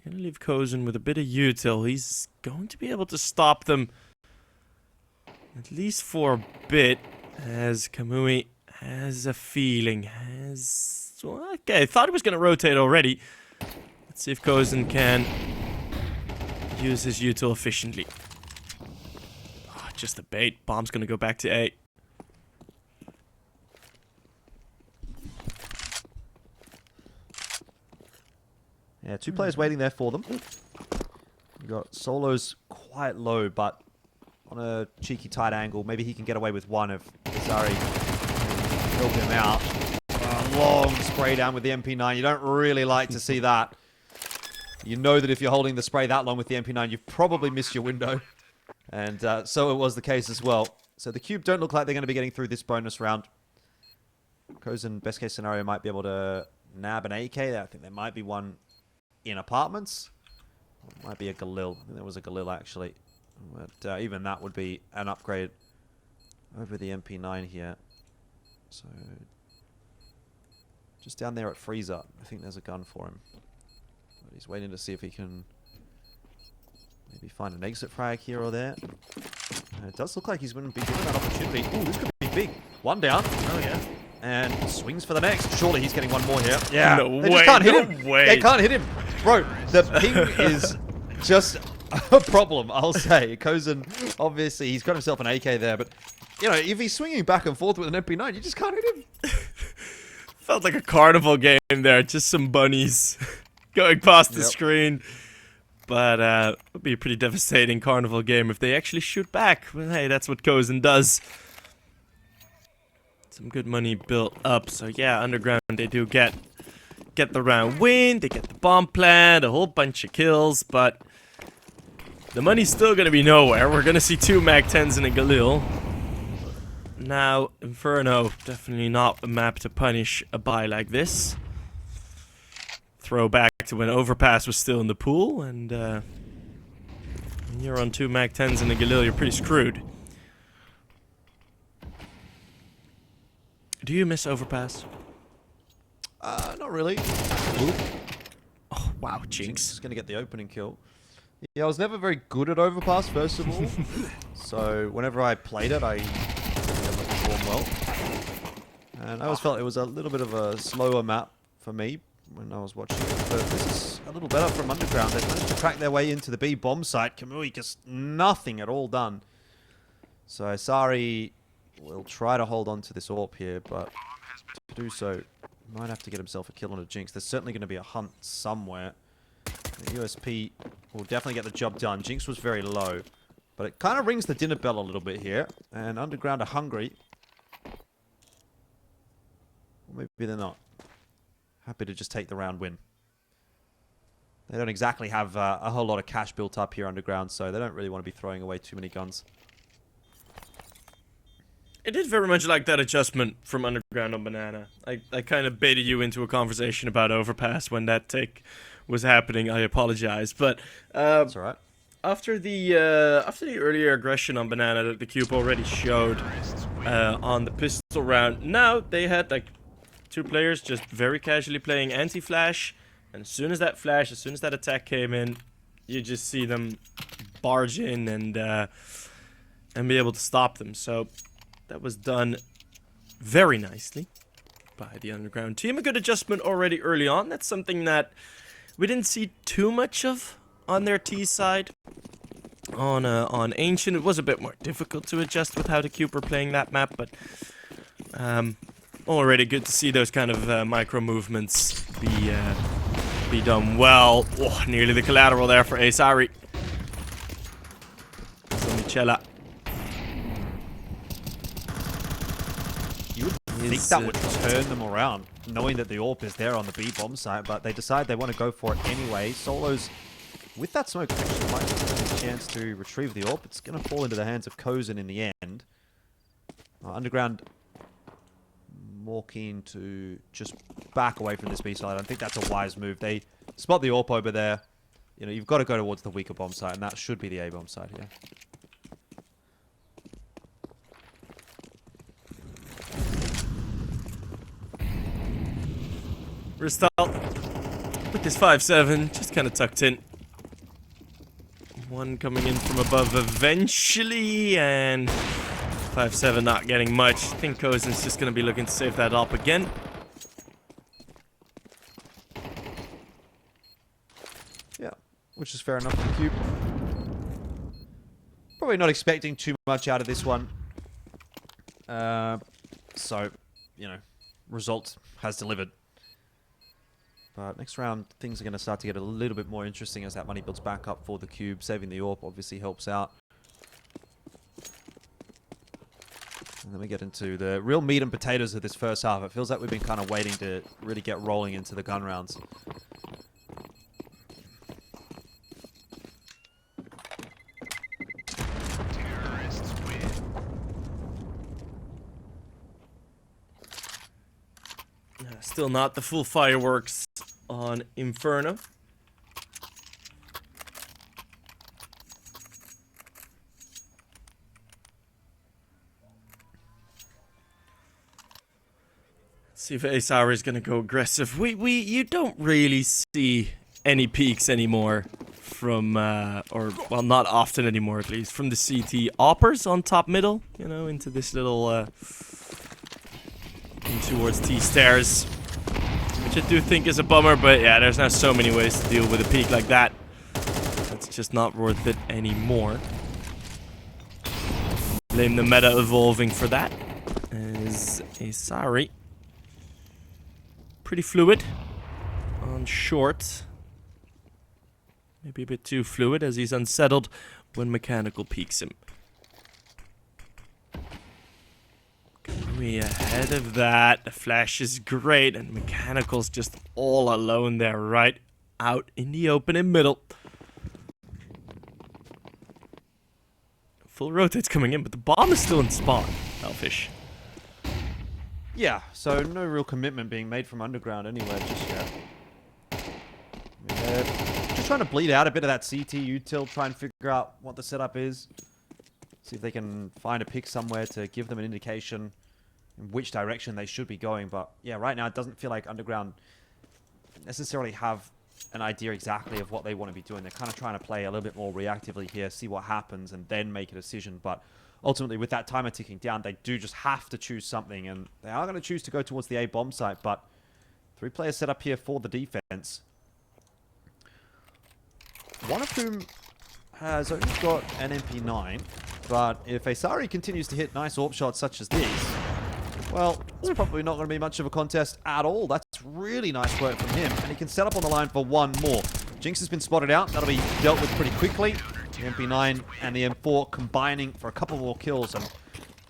Gonna leave Kozen with a bit of util. He's going to be able to stop them at least for a bit, as Kamui has a feeling. Okay, I thought he was gonna rotate already. Let's see if Kozen can use his util efficiently. Oh, just a bait. Bomb's gonna go back to A. Yeah, 2 players waiting there for them. You got Solo's quite low, but on a cheeky tight angle. Maybe he can get away with one if Azari can help him out. A long spray down with the MP9. You don't really like to see that. You know that if you're holding the spray that long with the MP9, you've probably missed your window. And so it was the case as well. So the QUBE don't look like they're going to be getting through this bonus round. Kozen, best case scenario, might be able to nab an AK. I think there might be one in apartments. It might be a Galil. I think there was a Galil actually. But even that would be an upgrade over the MP9 here. So just down there at Freezer, I think there's a gun for him. But he's waiting to see if he can maybe find an exit frag here or there. It does look like he's going to be given that opportunity. Ooh, this could be big. One down. Oh yeah. And swings for the next. Surely he's getting one more here. Yeah. No They way. just can't hit No him. way. They can't hit him. Bro, the ping is just a problem, I'll say. Kozen, obviously, he's got himself an AK there, but, you know, if he's swinging back and forth with an MP9, you just can't hit him. Felt like a carnival game there. Just some bunnies going past the screen. But it would be a pretty devastating carnival game if they actually shoot back. Well, hey, that's what Kozen does. Some good money built up. So yeah, Underground, they do get the round win. They get the bomb plant, a whole bunch of kills. But the money's still going to be nowhere. We're going to see 2 Mag-10s and a Galil. Now, Inferno, definitely not a map to punish a buy like this. Throwback to when Overpass was still in the pool, and when you're on 2 Mag-10s and a Galil, you're pretty screwed. Do you miss Overpass? Not really. Wow, Jinx Jinx. is going to get the opening kill. Yeah, I was never very good at Overpass, first of all. So whenever I played it, I didn't perform well. And I always felt it was a little bit of a slower map for me when I was watching it. But this is a little better from Underground. They've managed to crack their way into the B bomb site. Kamui just nothing at all done. So Asari will try to hold on to this AWP here, but to do so, might have to get himself a kill on a Jinx. There's certainly going to be a hunt somewhere. The USP will definitely get the job done. Jinx was very low, but it kind of rings the dinner bell a little bit here. And Underground are hungry. Or maybe they're not. Happy to just take the round win. They don't exactly have a whole lot of cash built up here Underground, so they don't really want to be throwing away too many guns. It did very much like that adjustment from Underground on Banana. I kind of baited you into a conversation about Overpass when that take was happening. I apologize, but That's alright. after the earlier aggression on Banana that the QUBE already showed on the pistol round, now they had like two players just very casually playing anti-flash, and as soon as that attack came in, you just see them barge in and be able to stop them. So that was done very nicely by the Underground team. A good adjustment already early on. That's something that we didn't see too much of on their T side. On Ancient, it was a bit more difficult to adjust with how the QUBE were playing that map, but already good to see those kind of micro movements be done well. Oh, nearly the collateral there for Asari. So Michela. You would think that would turn them around, knowing that the AWP is there on the B bomb site, but they decide they want to go for it anyway. Solos, with that smoke, actually might have a chance to retrieve the AWP. It's going to fall into the hands of Kozen in the end. Underground more keen to just back away from this B side. I think that's a wise move. They spot the AWP over there. You know, you've got to go towards the weaker bomb site, and that should be the A bomb site here. Ristal with this 5-7, just kind of tucked in. One coming in from above eventually, and 5-7 not getting much. I think Kozen's just going to be looking to save that up again. Yeah, which is fair enough for QUBE. Probably not expecting too much out of this one. So, you know, result has delivered. But next round, things are going to start to get a little bit more interesting as that money builds back up for the QUBE. Saving the AWP obviously helps out. And then we get into the real meat and potatoes of this first half. It feels like we've been kind of waiting to really get rolling into the gun rounds. Still not the full fireworks on Inferno. Let's see if Asari is going to go aggressive. You don't really see any peaks anymore from, well, not often anymore at least, from the CT oppers on top middle, you know, into this little, in towards T-stairs. Which I do think is a bummer, but yeah, there's now so many ways to deal with a peak like that. It's just not worth it anymore. Blame the meta evolving for that. Is Asari. Pretty fluid on short. Maybe a bit too fluid as he's unsettled when Mechanical peeks him. We ahead of that. The flash is great, and Mechanical's just all alone there, right out in the open in middle. Full rotate's coming in, but the bomb is still in spawn. Elfish. Yeah, so no real commitment being made from Underground anywhere just yet. They're just trying to bleed out a bit of that CT util, try and figure out what the setup is. See if they can find a pick somewhere to give them an indication in which direction they should be going. But yeah, right now it doesn't feel like Underground necessarily have an idea exactly of what they want to be doing. They're kind of trying to play a little bit more reactively here, see what happens, and then make a decision. But ultimately, with that timer ticking down, they do just have to choose something, and they are going to choose to go towards the A bomb site. But 3 players set up here for the defense. One of whom has only got an MP9, but if Asari continues to hit nice AWP shots such as these, well, it's probably not going to be much of a contest at all. That's really nice work from him, and he can set up on the line for one more. Jinx has been spotted out. That'll be dealt with pretty quickly. The MP9 and the M4 combining for a couple more kills, and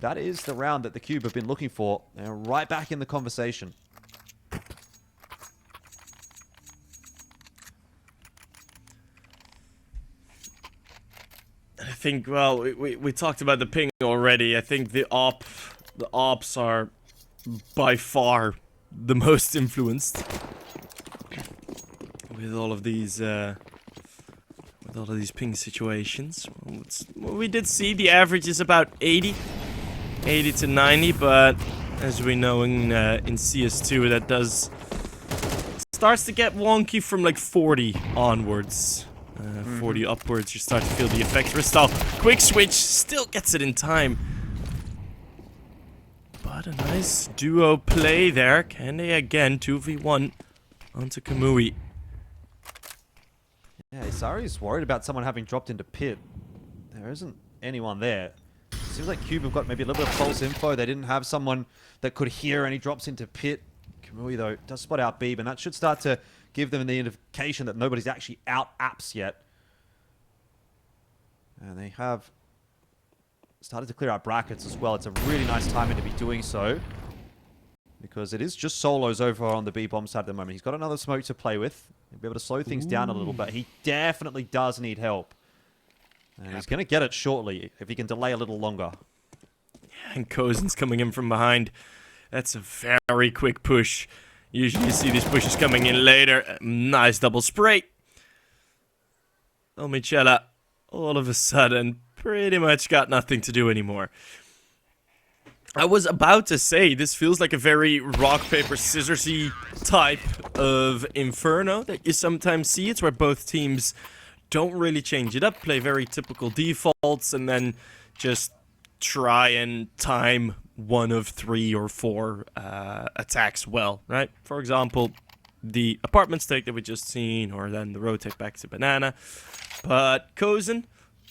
that is the round that the QUBE have been looking for. They're right back in the conversation. I think, well, we talked about the ping already. I think the ops are by far the most influenced with all of these ping situations. Well, we did see the average is about 80 to 90, but as we know in CS2, that starts to get wonky from like 40 onwards. 40 upwards, you start to feel the effects. Ristal, quick switch, still gets it in time. But a nice duo play there. Can they again 2v1 onto Kamui? Yeah, Isari's worried about someone having dropped into pit. There isn't anyone there. Seems like QUBE have got maybe a little bit of false info. They didn't have someone that could hear and he drops into pit. Kamui, though, does spot out Beeb, and that should start to give them the indication that nobody's actually out apps yet. And they have started to clear out brackets as well. It's a really nice timing to be doing so, because it is just solos over on the B bomb side at the moment. He's got another smoke to play with. He'll be able to slow things down a little, but he definitely does need help. And he's going to get it shortly if he can delay a little longer. And Kozen's coming in from behind. That's a very quick push. Usually you see these pushes coming in later. Nice double spray. Oh, Michela, all of a sudden, pretty much got nothing to do anymore. I was about to say, this feels like a very rock, paper, scissors-y type of Inferno that you sometimes see. It's where both teams don't really change it up, play very typical defaults, and then just try and time one of 3 or 4 attacks well, right? For example, the apartment stake that we just seen, or then the rotate back to banana. But Kozen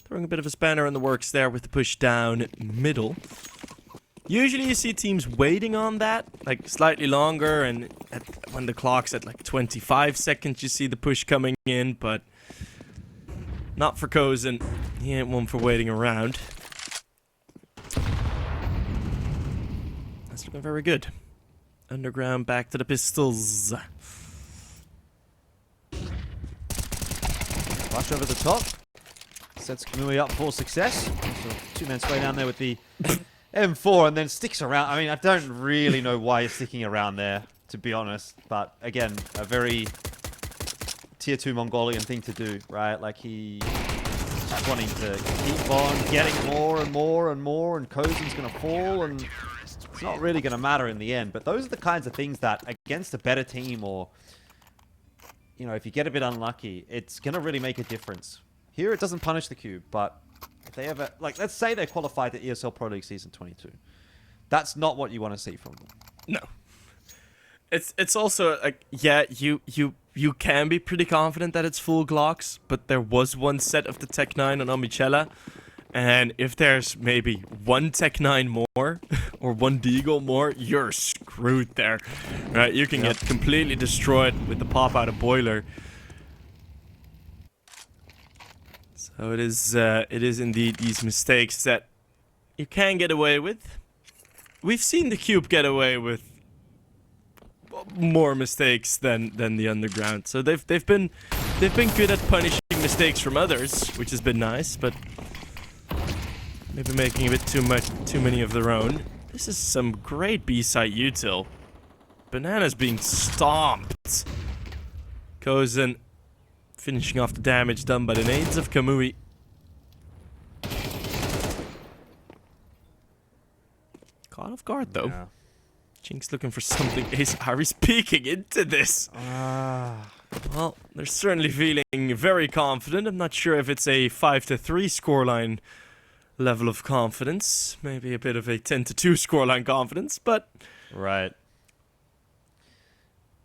throwing a bit of a spanner in the works there with the push down middle. Usually you see teams waiting on that, like slightly longer, and when the clock's at like 25 seconds, you see the push coming in, but not for Kozen. He ain't one for waiting around. That's looking very good. Underground back to the pistols. Rush over the top. Sets Kamui up for success. So 2-man spray down there with the M4 and then sticks around. I mean, I don't really know why he's sticking around there, to be honest. But again, a very tier 2 Mongolian thing to do, right? Like he's wanting to keep on getting more and more and more, and Kozen's going to fall, and it's not really going to matter in the end. But those are the kinds of things that against a better team, or, you know, if you get a bit unlucky, it's going to really make a difference. Here it doesn't punish the QUBE, but if they ever, like, let's say they qualified to ESL Pro League Season 22. That's not what you want to see from them. No. It's also, like, yeah, you can be pretty confident that it's full Glocks, but there was one set of the Tech 9 on Omichela, and if there's maybe one Tech 9 more, or one Deagle more, you're screwed there. Right? You can get completely destroyed with the pop out of Boiler. So it is indeed these mistakes that you can get away with. We've seen the QUBE get away with more mistakes than the underground. So they've been good at punishing mistakes from others, which has been nice, but maybe making a bit too many of their own. This is some great B-side util. Banana's being stomped. Kozen finishing off the damage done by the nades of Kamui. Caught off guard though. Yeah. Jinx looking for something. Ace Harry's peeking into this. Well, they're certainly feeling very confident. I'm not sure if it's a 5-3 scoreline level of confidence. Maybe a bit of a 10-2 scoreline confidence, but... Right.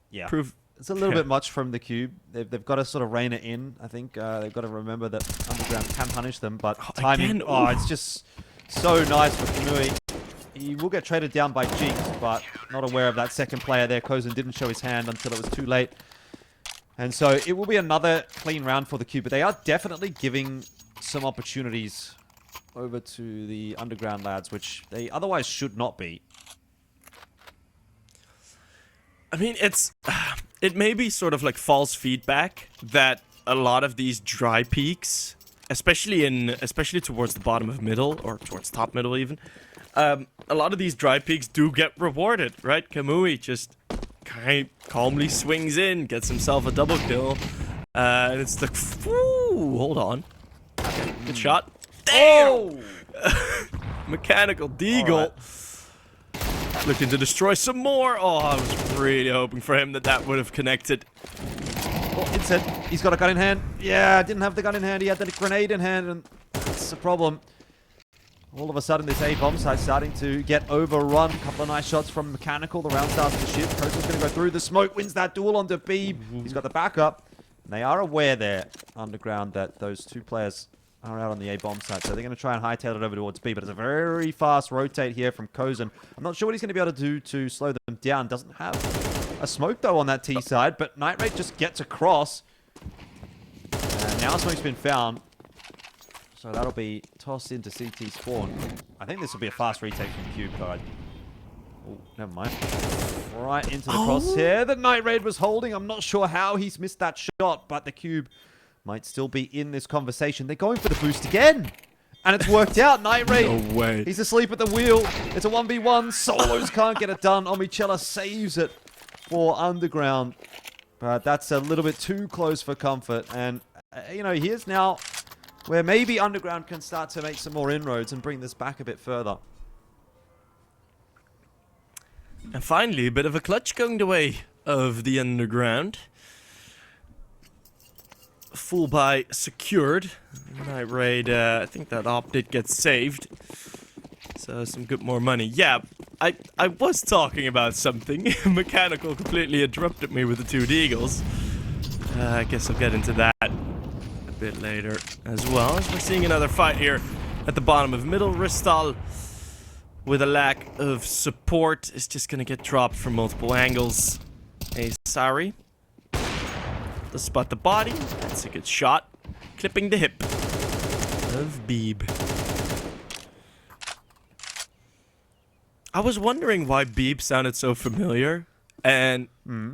Yeah. Prove... It's a little bit much from the QUBE. They've got to sort of rein it in, I think. They've got to remember that Underground can punish them, but timing... it's just so nice for QUBE. He will get traded down by Jinx, but not aware of that second player there. Kozen didn't show his hand until it was too late. And so it will be another clean round for the QUBE, but they are definitely giving some opportunities over to the Underground lads, which they otherwise should not be. I mean, it may be sort of like false feedback that a lot of these dry peaks, especially towards the bottom of middle or towards top middle even, a lot of these dry peaks do get rewarded, right? Kamui just kind of calmly swings in, gets himself a double kill, and it's the hold on, okay, good shot. Damn! Mechanical Deagle. Looking to destroy some more. Oh, I was really hoping for him that would have connected. Oh, Insect. He's got a gun in hand. Yeah, didn't have the gun in hand. He had the grenade in hand, and that's a problem. All of a sudden, this A-bomb site's starting to get overrun. A couple of nice shots from Mechanical. The round starts to shift. Kozen's going to go through. The smoke wins that duel onto Beeb. He's got the backup. And they are aware there, Underground, that those two players are out on the A-bomb site, so they're going to try and hightail it over towards B, but it's a very fast rotate here from Kozen. I'm not sure what he's going to be able to do to slow them down. Doesn't have a smoke, though, on that T side, but Night Raid just gets across. And now smoke's been found, so that'll be tossed into CT spawn. I think this will be a fast retake from QUBE, though. Oh, never mind. Right into the crosshair that Night Raid was holding. I'm not sure how he's missed that shot, but the QUBE might still be in this conversation. They're going for the boost again. And it's worked out. Night Raid. No way. He's asleep at the wheel. It's a 1v1. Solos can't get it done. Omichella saves it for Underground. But that's a little bit too close for comfort. And, you know, here's now where maybe Underground can start to make some more inroads and bring this back a bit further. And finally, a bit of a clutch going the way of the Underground. Full buy secured. Night Raid, I think that op did get saved. So some good more money. Yeah, I was talking about something. Mechanical completely interrupted me with the two Deagles. I guess I'll get into that a bit later as well. As we're seeing another fight here at the bottom of middle. Ristal, with a lack of support, is just going to get dropped from multiple angles. Sorry. To spot the body. That's a good shot. Clipping the hip of Beeb. I was wondering why Beeb sounded so familiar, and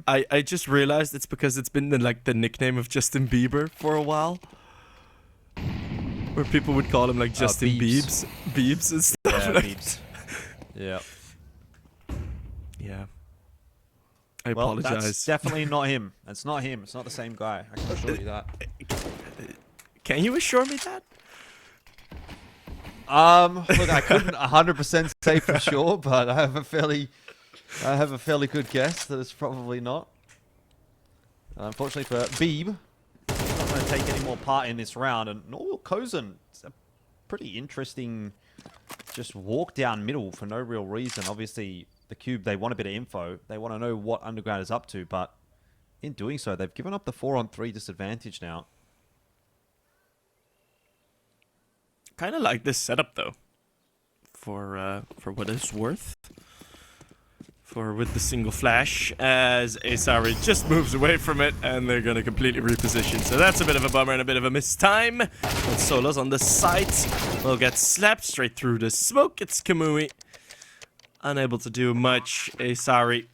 I just realized it's because it's been the nickname of Justin Bieber for a while, where people would call him like Justin Biebs and stuff. Yeah, like Biebs. Yeah. Yeah. I well, apologize. That's definitely not him. It's not him. It's not the same guy. I can assure you that. Can you assure me that? Look, I couldn't 100% say for sure, but I have a fairly good guess that it's probably not. Unfortunately for Beeb, he's not going to take any more part in this round, and nor will Kozen. It's a pretty interesting just walk down middle for no real reason. Obviously, the QUBE, they want a bit of info. They want to know what Underground is up to, but in doing so, they've given up the 4-on-3 disadvantage now. Kind of like this setup though, for what it's worth. With the single flash, as Asari just moves away from it, and they're gonna completely reposition. So that's a bit of a bummer and a bit of a mistime. But Solos on the sides will get slapped straight through the smoke. It's Kamui, unable to do much. Asari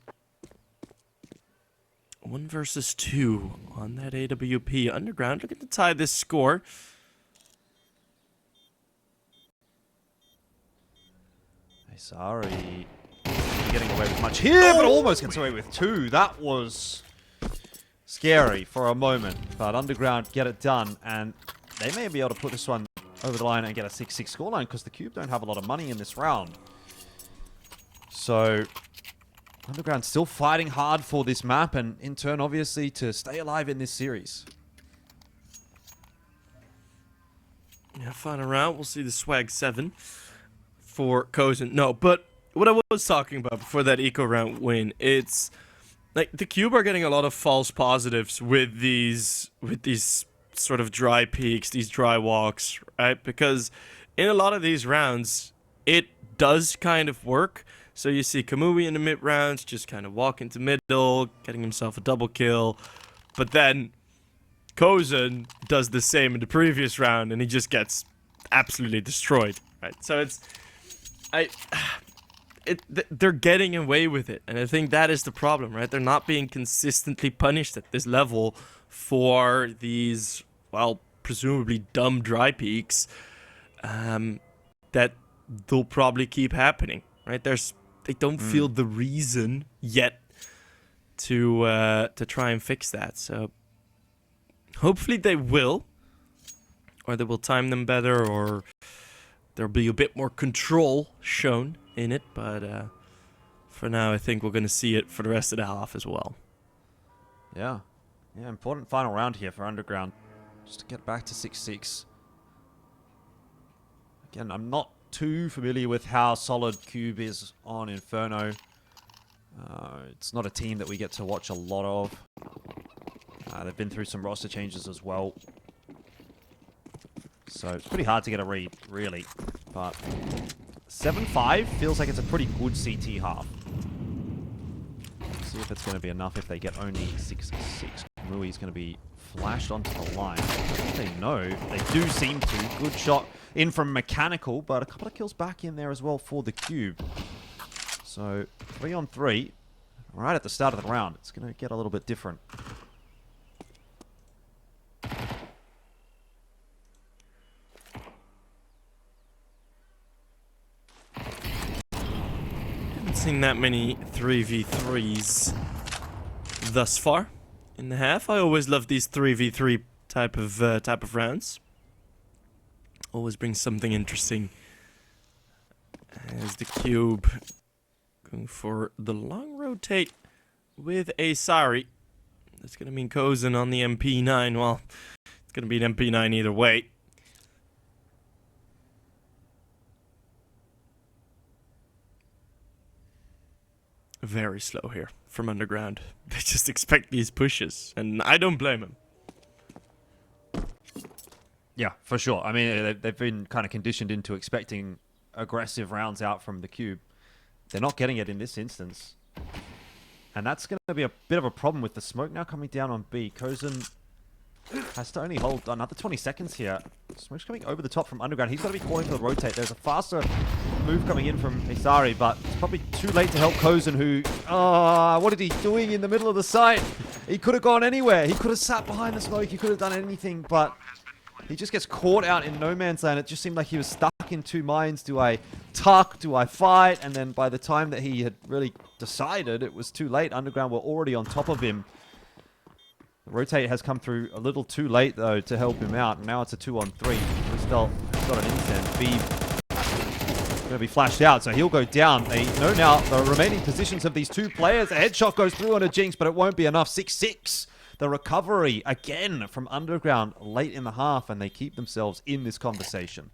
1 versus 2 on that AWP. Underground looking to tie this score. Asari getting away with much here, but almost gets away with 2. That was scary for a moment, but Underground get it done, and they may be able to put this one over the line and get a 6-6 scoreline because the QUBE don't have a lot of money in this round. So Underground still fighting hard for this map and in turn, obviously, to stay alive in this series. Yeah, final round. We'll see the swag 7 for Kozen. No, but what I was talking about before that eco round win, it's like the QUBE are getting a lot of false positives with these sort of dry peaks, these dry walks, right? Because in a lot of these rounds, it does kind of work. So you see Kamui in the mid rounds just kind of walk into middle, getting himself a double kill. But then Kozen does the same in the previous round and he just gets absolutely destroyed, right? So they're getting away with it. And I think that is the problem, right? They're not being consistently punished at this level for these, well, presumably dumb dry peaks that they'll probably keep happening, right? They don't feel the reason yet to try and fix that. So hopefully they will, or they will time them better, or there'll be a bit more control shown in it. But for now, I think we're going to see it for the rest of the half as well. Yeah. Yeah, important final round here for Underground. Just to get back to 6-6. Again, I'm not too familiar with how solid QUBE is on Inferno. It's not a team that we get to watch a lot of. They've been through some roster changes as well. So it's pretty hard to get a read, really. But 7-5 feels like it's a pretty good CT half. Let's see if it's going to be enough if they get only 6-6. Mui's going to be flashed onto the line. They know. They do seem to. Good shot in from Mechanical, but a couple of kills back in there as well for the QUBE. So 3-on-3. Right at the start of the round. It's going to get a little bit different. Haven't seen that many 3v3s thus far in the half. I always love these 3v3 type of rounds. Always brings something interesting. As the QUBE going for the long rotate with a Sari. That's going to mean Kozen on the MP9. Well, it's going to be an MP9 either way. Very slow here from Underground. They just expect these pushes, and I don't blame them. Yeah, for sure. I mean, they've been kind of conditioned into expecting aggressive rounds out from the QUBE. They're not getting it in this instance. And that's going to be a bit of a problem with the smoke now coming down on B. Kozen has to only hold another 20 seconds here. Smoke's coming over the top from Underground. He's got to be calling for the rotate. There's a faster move coming in from Isari, but it's probably too late to help Kozen, who... what is he doing in the middle of the site? He could have gone anywhere. He could have sat behind the smoke. He could have done anything, but... he just gets caught out in no man's land. It just seemed like he was stuck in two minds. Do I tuck? Do I fight? And then by the time that he had really decided, it was too late. Underground were already on top of him. The rotate has come through a little too late, though, to help him out. And now it's a 2-on-3. Crystal got an incense. B going to be flashed out, so he'll go down. They know now the remaining positions of these two players. A headshot goes through on a Jinx, but it won't be enough. 6-6. The recovery, again, from Underground late in the half, and they keep themselves in this conversation.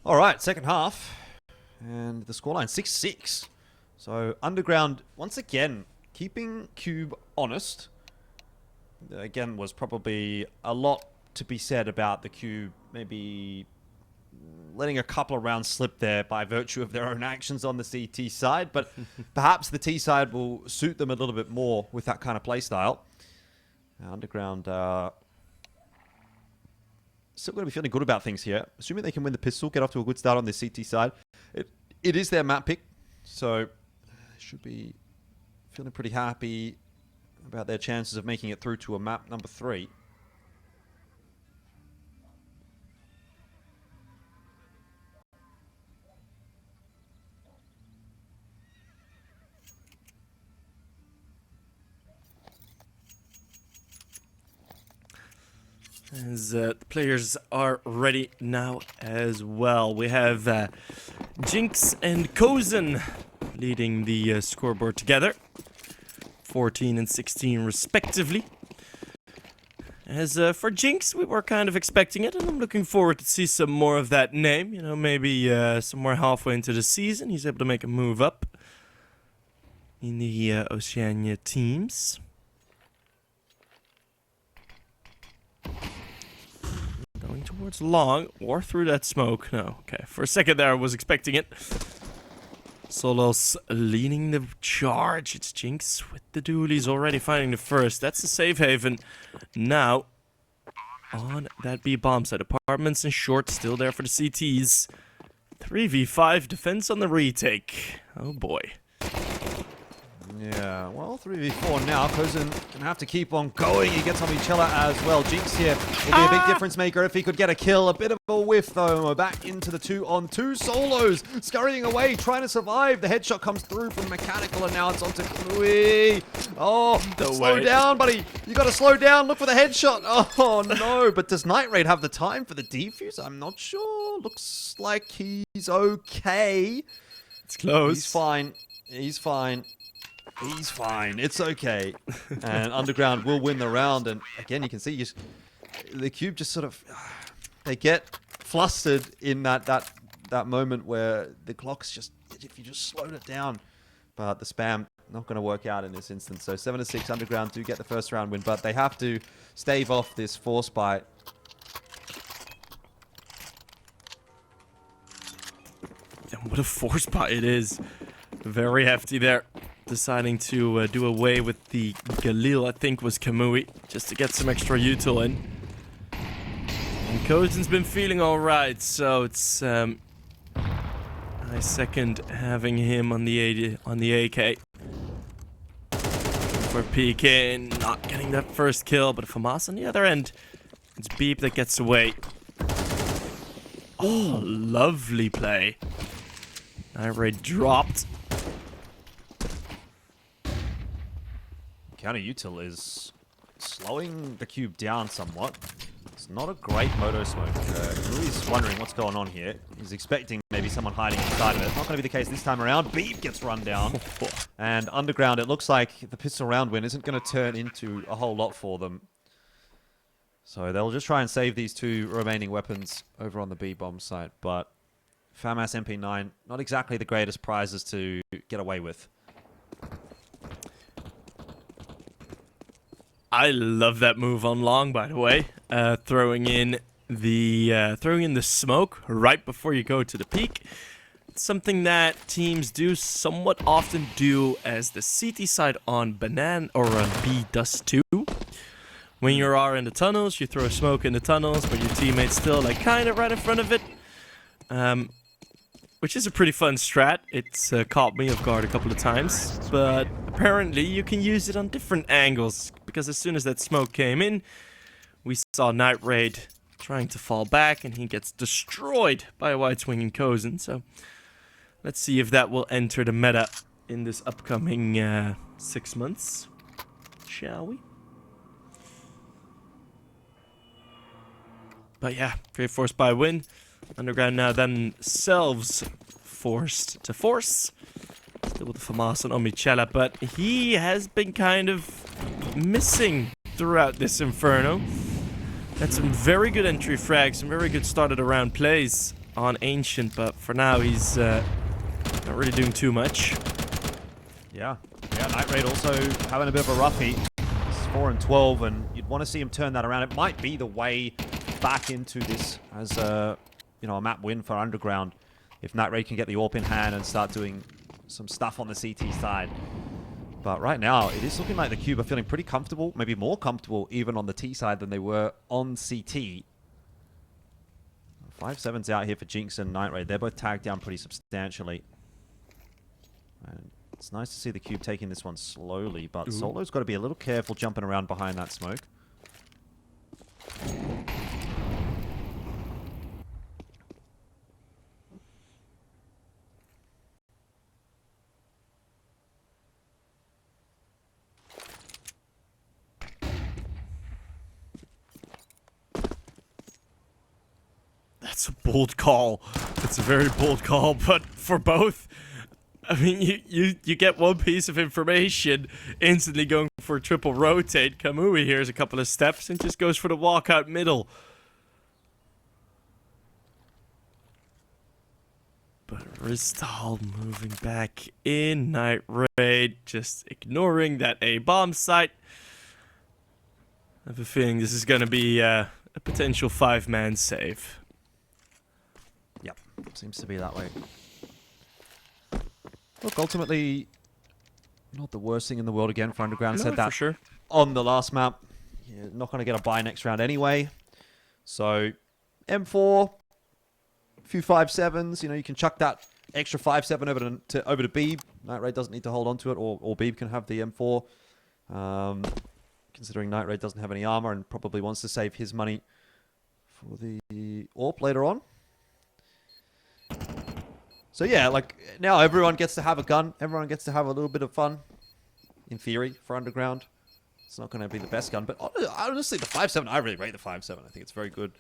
All right, second half. And the scoreline 6-6. So Underground, once again, keeping QUBE honest. Again, was probably a lot to be said about the QUBE maybe letting a couple of rounds slip there by virtue of their own actions on the CT side. But perhaps the T side will suit them a little bit more with that kind of playstyle. Underground still going to be feeling good about things here. Assuming they can win the pistol, get off to a good start on the CT side. It is their map pick, so should be feeling pretty happy about their chances of making it through to a map number 3. As the players are ready now as well. We have Jinx and Kozen leading the scoreboard together. 14 and 16 respectively. As for Jinx, we were kind of expecting it, and I'm looking forward to see some more of that name. You know, maybe somewhere halfway into the season, he's able to make a move up in the Oceania teams. Going towards long, or through that smoke. No, okay. For a second there, I was expecting it. Solos leading the charge. It's Jinx with the dualies already finding the first. That's the safe haven. Now, on that B bomb site. Apartments and short still there for the CTs. 3v5 defense on the retake. Oh boy. Yeah, well, 3v4 now. Kozen gonna have to keep on going. He gets on Michela as well. Jinx here will be a big difference maker if he could get a kill. A bit of a whiff though. We're back into the 2-on-2. Solos scurrying away, trying to survive. The headshot comes through from Mechanical, and now it's onto QUBE. Oh, slow down, buddy. You gotta slow down. Look for the headshot. Oh no, but does Night Raid have the time for the defuse? I'm not sure. Looks like he's okay. It's close. He's fine. He's fine. He's fine. It's okay. And Underground will win the round. And again, you can see the QUBE just sort of they get flustered in that moment where the clock's just, if you just slowed it down. But the spam not going to work out in this instance. So 7-6 Underground do get the first round win, but they have to stave off this force bite. And what a force bite it is. Very hefty there. Deciding to do away with the Galil, I think was Kamui, just to get some extra util in. And Kozen's been feeling alright, so it's I second having him on the AK. For PK, not getting that first kill, but Famas on the other end. It's Beep that gets away. Oh, lovely play. Night Raid dropped. Counter util is slowing the QUBE down somewhat. It's not a great moto smoke. Louis wondering what's going on here. He's expecting maybe someone hiding inside of it. Not going to be the case this time around. Beep gets run down. And Underground, it looks like the pistol round win isn't going to turn into a whole lot for them. So they'll just try and save these 2 remaining weapons over on the B bomb site. But FAMAS MP9, not exactly the greatest prizes to get away with. I love that move on long, by the way. Throwing in the smoke right before you go to the peak. It's something that teams do somewhat often do as the CT side on Banana or on B does too. When you are in the tunnels, you throw smoke in the tunnels, but your teammate's still like kind of right in front of it. Which is a pretty fun strat. It's caught me off guard a couple of times, but apparently you can use it on different angles, because as soon as that smoke came in, we saw Night Raid trying to fall back, and he gets destroyed by a wide swinging Kozen. So let's see if that will enter the meta in this upcoming 6 months, shall we? But yeah, great force by win. Underground now themselves forced to force. Still with the Famas on Michela, but he has been kind of missing throughout this Inferno. Had some very good entry frags, some very good started around plays. on Ancient, but for now he's not really doing too much. Yeah, Night Raid also having a bit of a roughie. It's 4 and 12, and you'd want to see him turn that around. It might be the way back into this as a, a map win for Underground if Night Raid can get the AWP in hand and start doing some stuff on the CT side. But right now, it is looking like the QUBE are feeling pretty comfortable, maybe more comfortable even on the T side than they were on CT. 5-7's out here for Jinx and Night Raid. They're both tagged down pretty substantially. And it's nice to see the QUBE taking this one slowly, but Solo's got to be a little careful jumping around behind that smoke. That's a bold call. It's a very bold call, but for both, I mean, you get one piece of information, instantly going for a triple rotate. Kamui here's a couple of steps and just goes for the walkout middle. But Ristal moving back in. Night Raid just ignoring that A bomb site. I have a feeling this is going to be a potential 5-man save. Yep, seems to be that way. Look, ultimately, not the worst thing in the world again for Underground. No, Said that for sure. on the last map. You're not going to get a bye next round anyway. So, M4, a few 5-7s. You can chuck that extra 5-7 over to Beeb. Night Raid doesn't need to hold on to it, or Beeb can have the M4. Considering Night Raid doesn't have any armor and probably wants to save his money for the AWP later on. So yeah, like, now everyone gets to have a gun. Everyone gets to have a little bit of fun, in theory, for Underground. It's not going to be the best gun, but honestly, the 5-7, I really rate the 5-7. I think it's very good,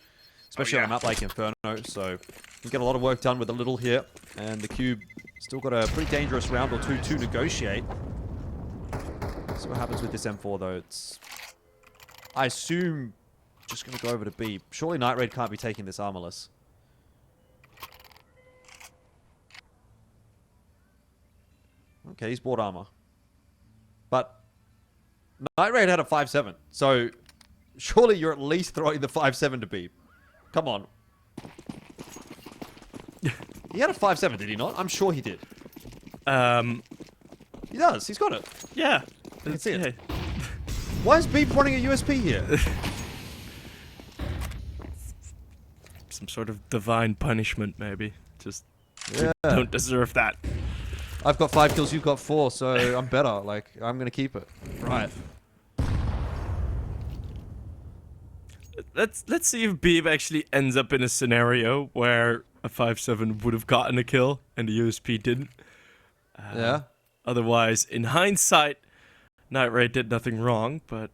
especially on a map like Inferno. So we get a lot of work done with a little here, and the QUBE still got a pretty dangerous round or two to negotiate. See what happens with this M4, though. It's, I assume, just going to go over to B. Surely Night Raid can't be taking this armorless. Okay, he's bought armor. But Night Raid had a 5-7. So surely you're at least throwing the 5-7 to B. Come on. He had a 5-7, did he not? I'm sure he did. He does. He's got it. Yeah. I can see it. Why is Beep running a USP here? Some sort of divine punishment, maybe. Just don't deserve that. I've got 5 kills, you've got 4, so I'm better. Like, I'm gonna keep it. Right. Let's see if Beeb actually ends up in a scenario where a 5-7 would have gotten a kill and the USP didn't. Yeah. Otherwise, in hindsight, Night Raid did nothing wrong, but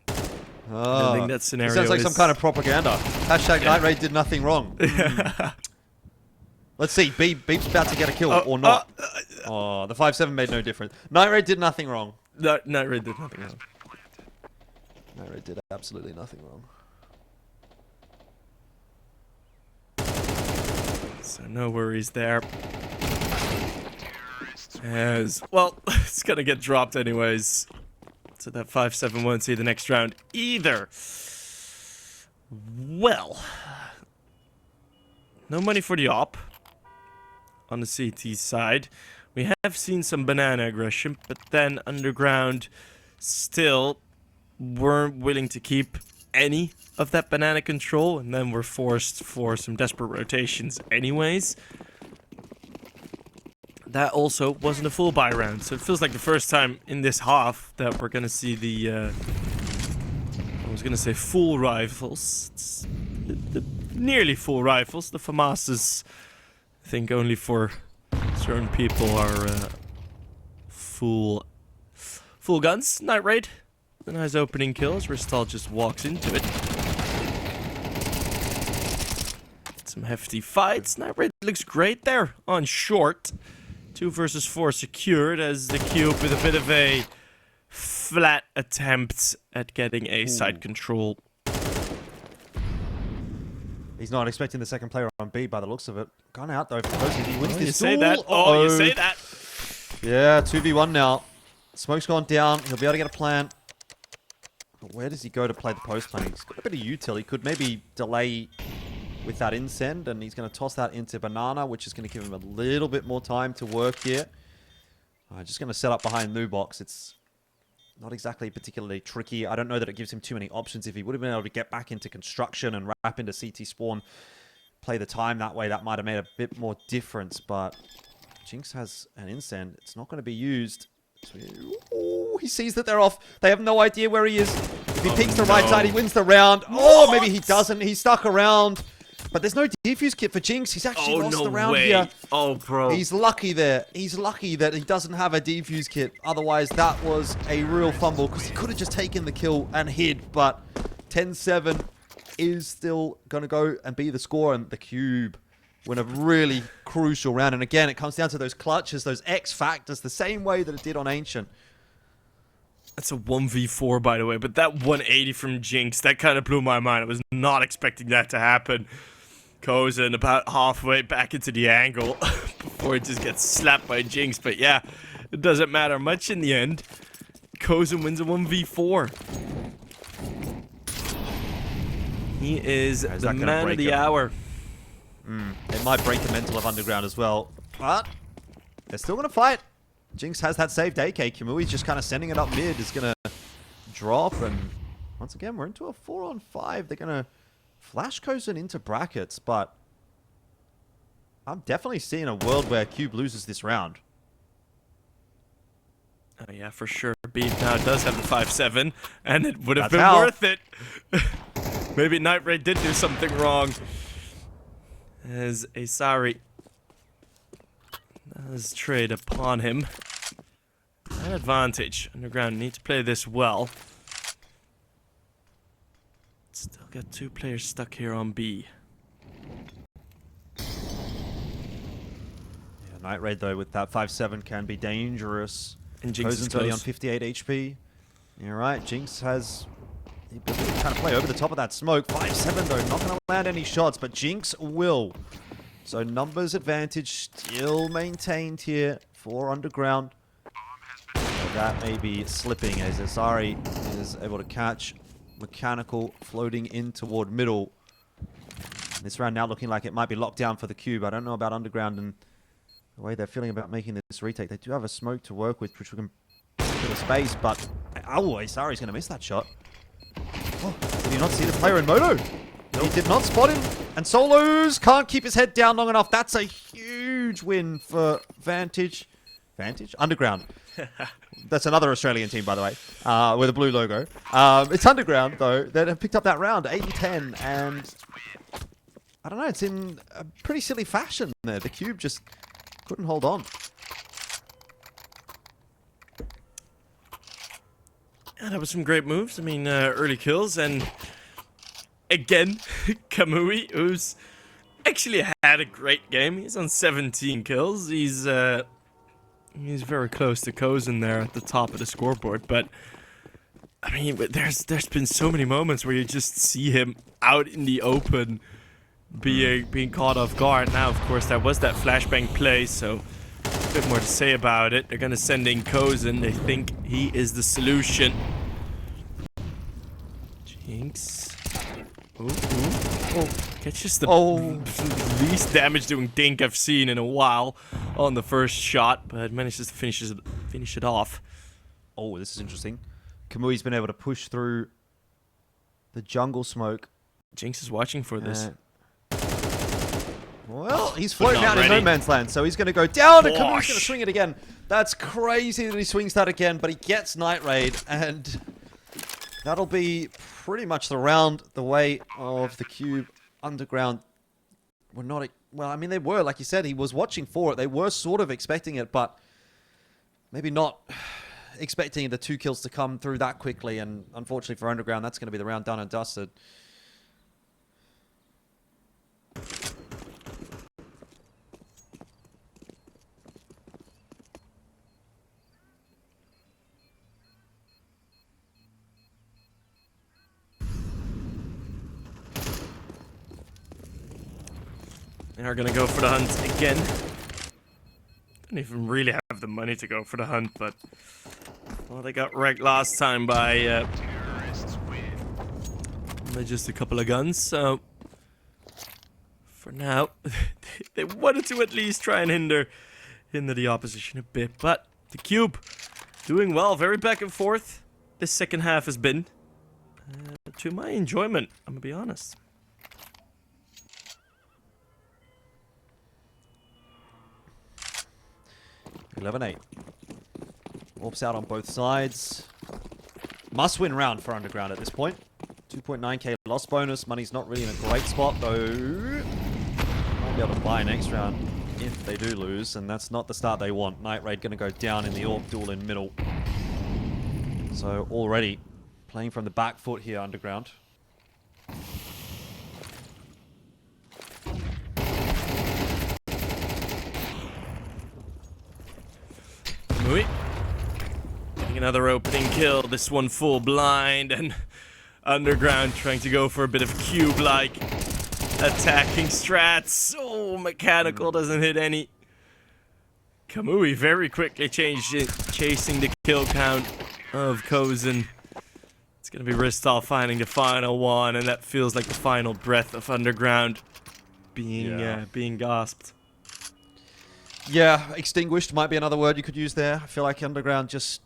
I think that scenario sounds like some kind of propaganda. Hashtag Night Raid did nothing wrong. Let's see, Beep's about to get a kill or not. Oh, the 5-7 made no difference. Night Raid did nothing wrong. Night Raid did nothing wrong. Night Raid did absolutely nothing wrong. So no worries there. As well, it's gonna get dropped anyways. So that 5-7 won't see the next round either. Well, no money for the op on the CT side. We have seen some banana aggression, but then Underground still weren't willing to keep any of that banana control, and then were forced for some desperate rotations anyways. That also wasn't a full buy round, so it feels like the first time in this half that we're gonna see the I was gonna say full rifles. It's the nearly full rifles. The FAMAS's, I think, only for certain people are full guns. Night Raid, a nice opening kill as Ristal just walks into it. Some hefty fights. Night Raid looks great there on short. 2 versus 4 secured as the QUBE with a bit of a flat attempt at getting A side control. He's not expecting the second player on B by the looks of it. Gone out though for Cozy. He wins Oh, this you say duel. that. Oh, you say that. Yeah, 2v1 now. Smoke's gone down. He'll be able to get a plant. But where does he go to play the post plant? He's got a bit of util. He could maybe delay with that insend, and he's going to toss that into Banana, which is going to give him a little bit more time to work here. Just going to set up behind New Box. It's not exactly particularly tricky. I don't know that it gives him too many options. If he would have been able to get back into construction and wrap into CT spawn, play the time that way, that might have made a bit more difference. But Jinx has an insend. It's not going to be used. Oh, he sees that they're off. They have no idea where he is. If he peeks the right side, he wins the round. Oh, maybe he doesn't. He's stuck around. But there's no defuse kit for Jinx. He's actually lost the round here. Oh, bro. He's lucky there. He's lucky that he doesn't have a defuse kit. Otherwise, that was a real fumble because he could have just taken the kill and hid. But 10-7 is still going to go and be the score. And the Cube win a really crucial round. And again, it comes down to those clutches, those X factors, the same way that it did on Ancient. That's a 1v4, by the way, but that 180 from Jinx, that kind of blew my mind. I was not expecting that to happen. Kozen about halfway back into the angle before it just gets slapped by Jinx. But yeah, it doesn't matter much in the end. Kozen wins a 1v4. He is the man of the hour. It might break the mental of Underground as well, but they're still going to fight. Jinx has that saved AK. Kimui's just kind of sending it up mid. Is going to drop, and once again, we're into a 4-on-5. They're going to flash Kozen into brackets, but I'm definitely seeing a world where Cube loses this round. Oh yeah, for sure. Beat now does have the 5-7, and it would have been how. worth it. Maybe Night Raid did do something wrong. As Asari does trade upon him. An advantage. Underground need to play this well. Still got two players stuck here on B. Yeah, Night Raid though with that 5-7 can be dangerous. And Jinx is Kozen's only on close. 58 HP. You're right, Jinx has the ability to kind of play over the top of that smoke. 5-7 though, not going to land any shots, but Jinx will. So numbers advantage still maintained here for Underground. So that may be slipping as Asari is able to catch Mechanical floating in toward middle. This round now looking like it might be locked down for the Cube. I don't know about Underground and the way they're feeling about making this retake. They do have a smoke to work with, which we can put a bit of space, but oh, Asari's going to miss that shot. Oh, did he not see the player in Moto? Nope. He did not spot him. And Solos can't keep his head down long enough. That's a huge win for Vantage. Vantage? Underground. That's another Australian team, by the way, with a blue logo. It's Underground, though, that have picked up that round, 8-10, and I don't know, it's in a pretty silly fashion there. The Cube just couldn't hold on. Yeah, that was some great moves. I mean, early kills, and again, Kamui, who's actually had a great game. He's on 17 kills. He's very close to Kozen there at the top of the scoreboard, but I mean, there's been so many moments where you just see him out in the open, being caught off guard. Now, of course, that was that flashbang play, so a bit more to say about it. They're gonna send in Kozen. They think he is the solution. Jinx. Oh, catches the least damage doing dink I've seen in a while on the first shot, but manages to finish it off. Oh, this is interesting. Kamui's been able to push through the jungle smoke. Jinx is watching for this. Well, he's floating out in no man's land, so he's going to go down, and Kamui's going to swing it again. That's crazy that he swings that again, but he gets Night Raid, and that'll be pretty much the round the way of the Cube. Underground were not... Well, I mean, they were, like you said, he was watching for it. They were sort of expecting it, but maybe not expecting the 2 kills to come through that quickly, and unfortunately for Underground, that's going to be the round done and dusted. They are going to go for the hunt again. Don't even really have the money to go for the hunt, but... Well, they got wrecked last time by just a couple of guns, so... For now, they wanted to at least try and hinder the opposition a bit, but the QUBE doing well, very back and forth. This second half has been to my enjoyment, I'm gonna be honest. $11-8. Warps out on both sides. Must-win round for Underground at this point. 2.9k loss bonus. Money's not really in a great spot, though. Might be able to buy next round if they do lose, and that's not the start they want. Night Raid going to go down in the AWP duel in middle. So already playing from the back foot here, Underground. Mui. Getting another opening kill. This one full blind, and Underground trying to go for a bit of QUBE-like attacking strats. Oh, Mechanical doesn't hit any. Kamui very quickly chasing the kill count of Kozen. It's going to be Ristal finding the final one, and that feels like the final breath of Underground being gasped. Yeah, extinguished might be another word you could use there. I feel like Underground just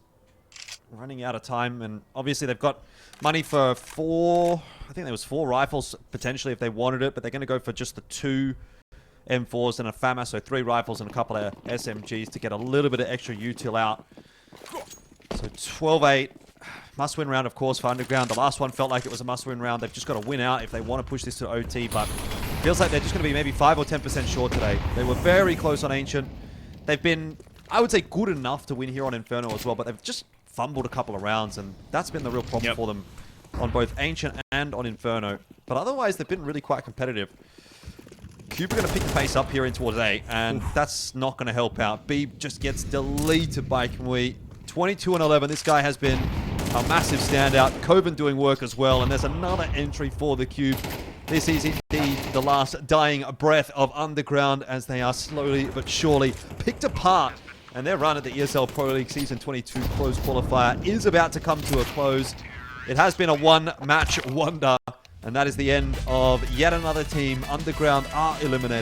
running out of time, and obviously they've got money for I think there was 4 rifles potentially if they wanted it, but they're going to go for just the 2 M4s and a FAMAS, so 3 rifles and a couple of SMGs to get a little bit of extra util out. So 12-8, must-win round of course for Underground. The last one felt like it was a must-win round. They've just got to win out if they want to push this to OT, but feels like they're just going to be maybe 5 or 10% short today. They were very close on Ancient. They've been, I would say, good enough to win here on Inferno as well, but they've just fumbled a couple of rounds, and that's been the real problem for them on both Ancient and on Inferno. But otherwise, they've been really quite competitive. QUBE are going to pick the pace up here in towards A, and that's not going to help out. B just gets deleted by Kamui. 22-11. This guy has been a massive standout. Coben doing work as well, and there's another entry for the QUBE. This is indeed the last dying breath of Underground as they are slowly but surely picked apart. And their run at the ESL Pro League Season 22 close qualifier is about to come to a close. It has been a one-match wonder, and that is the end of yet another team. Underground are eliminated.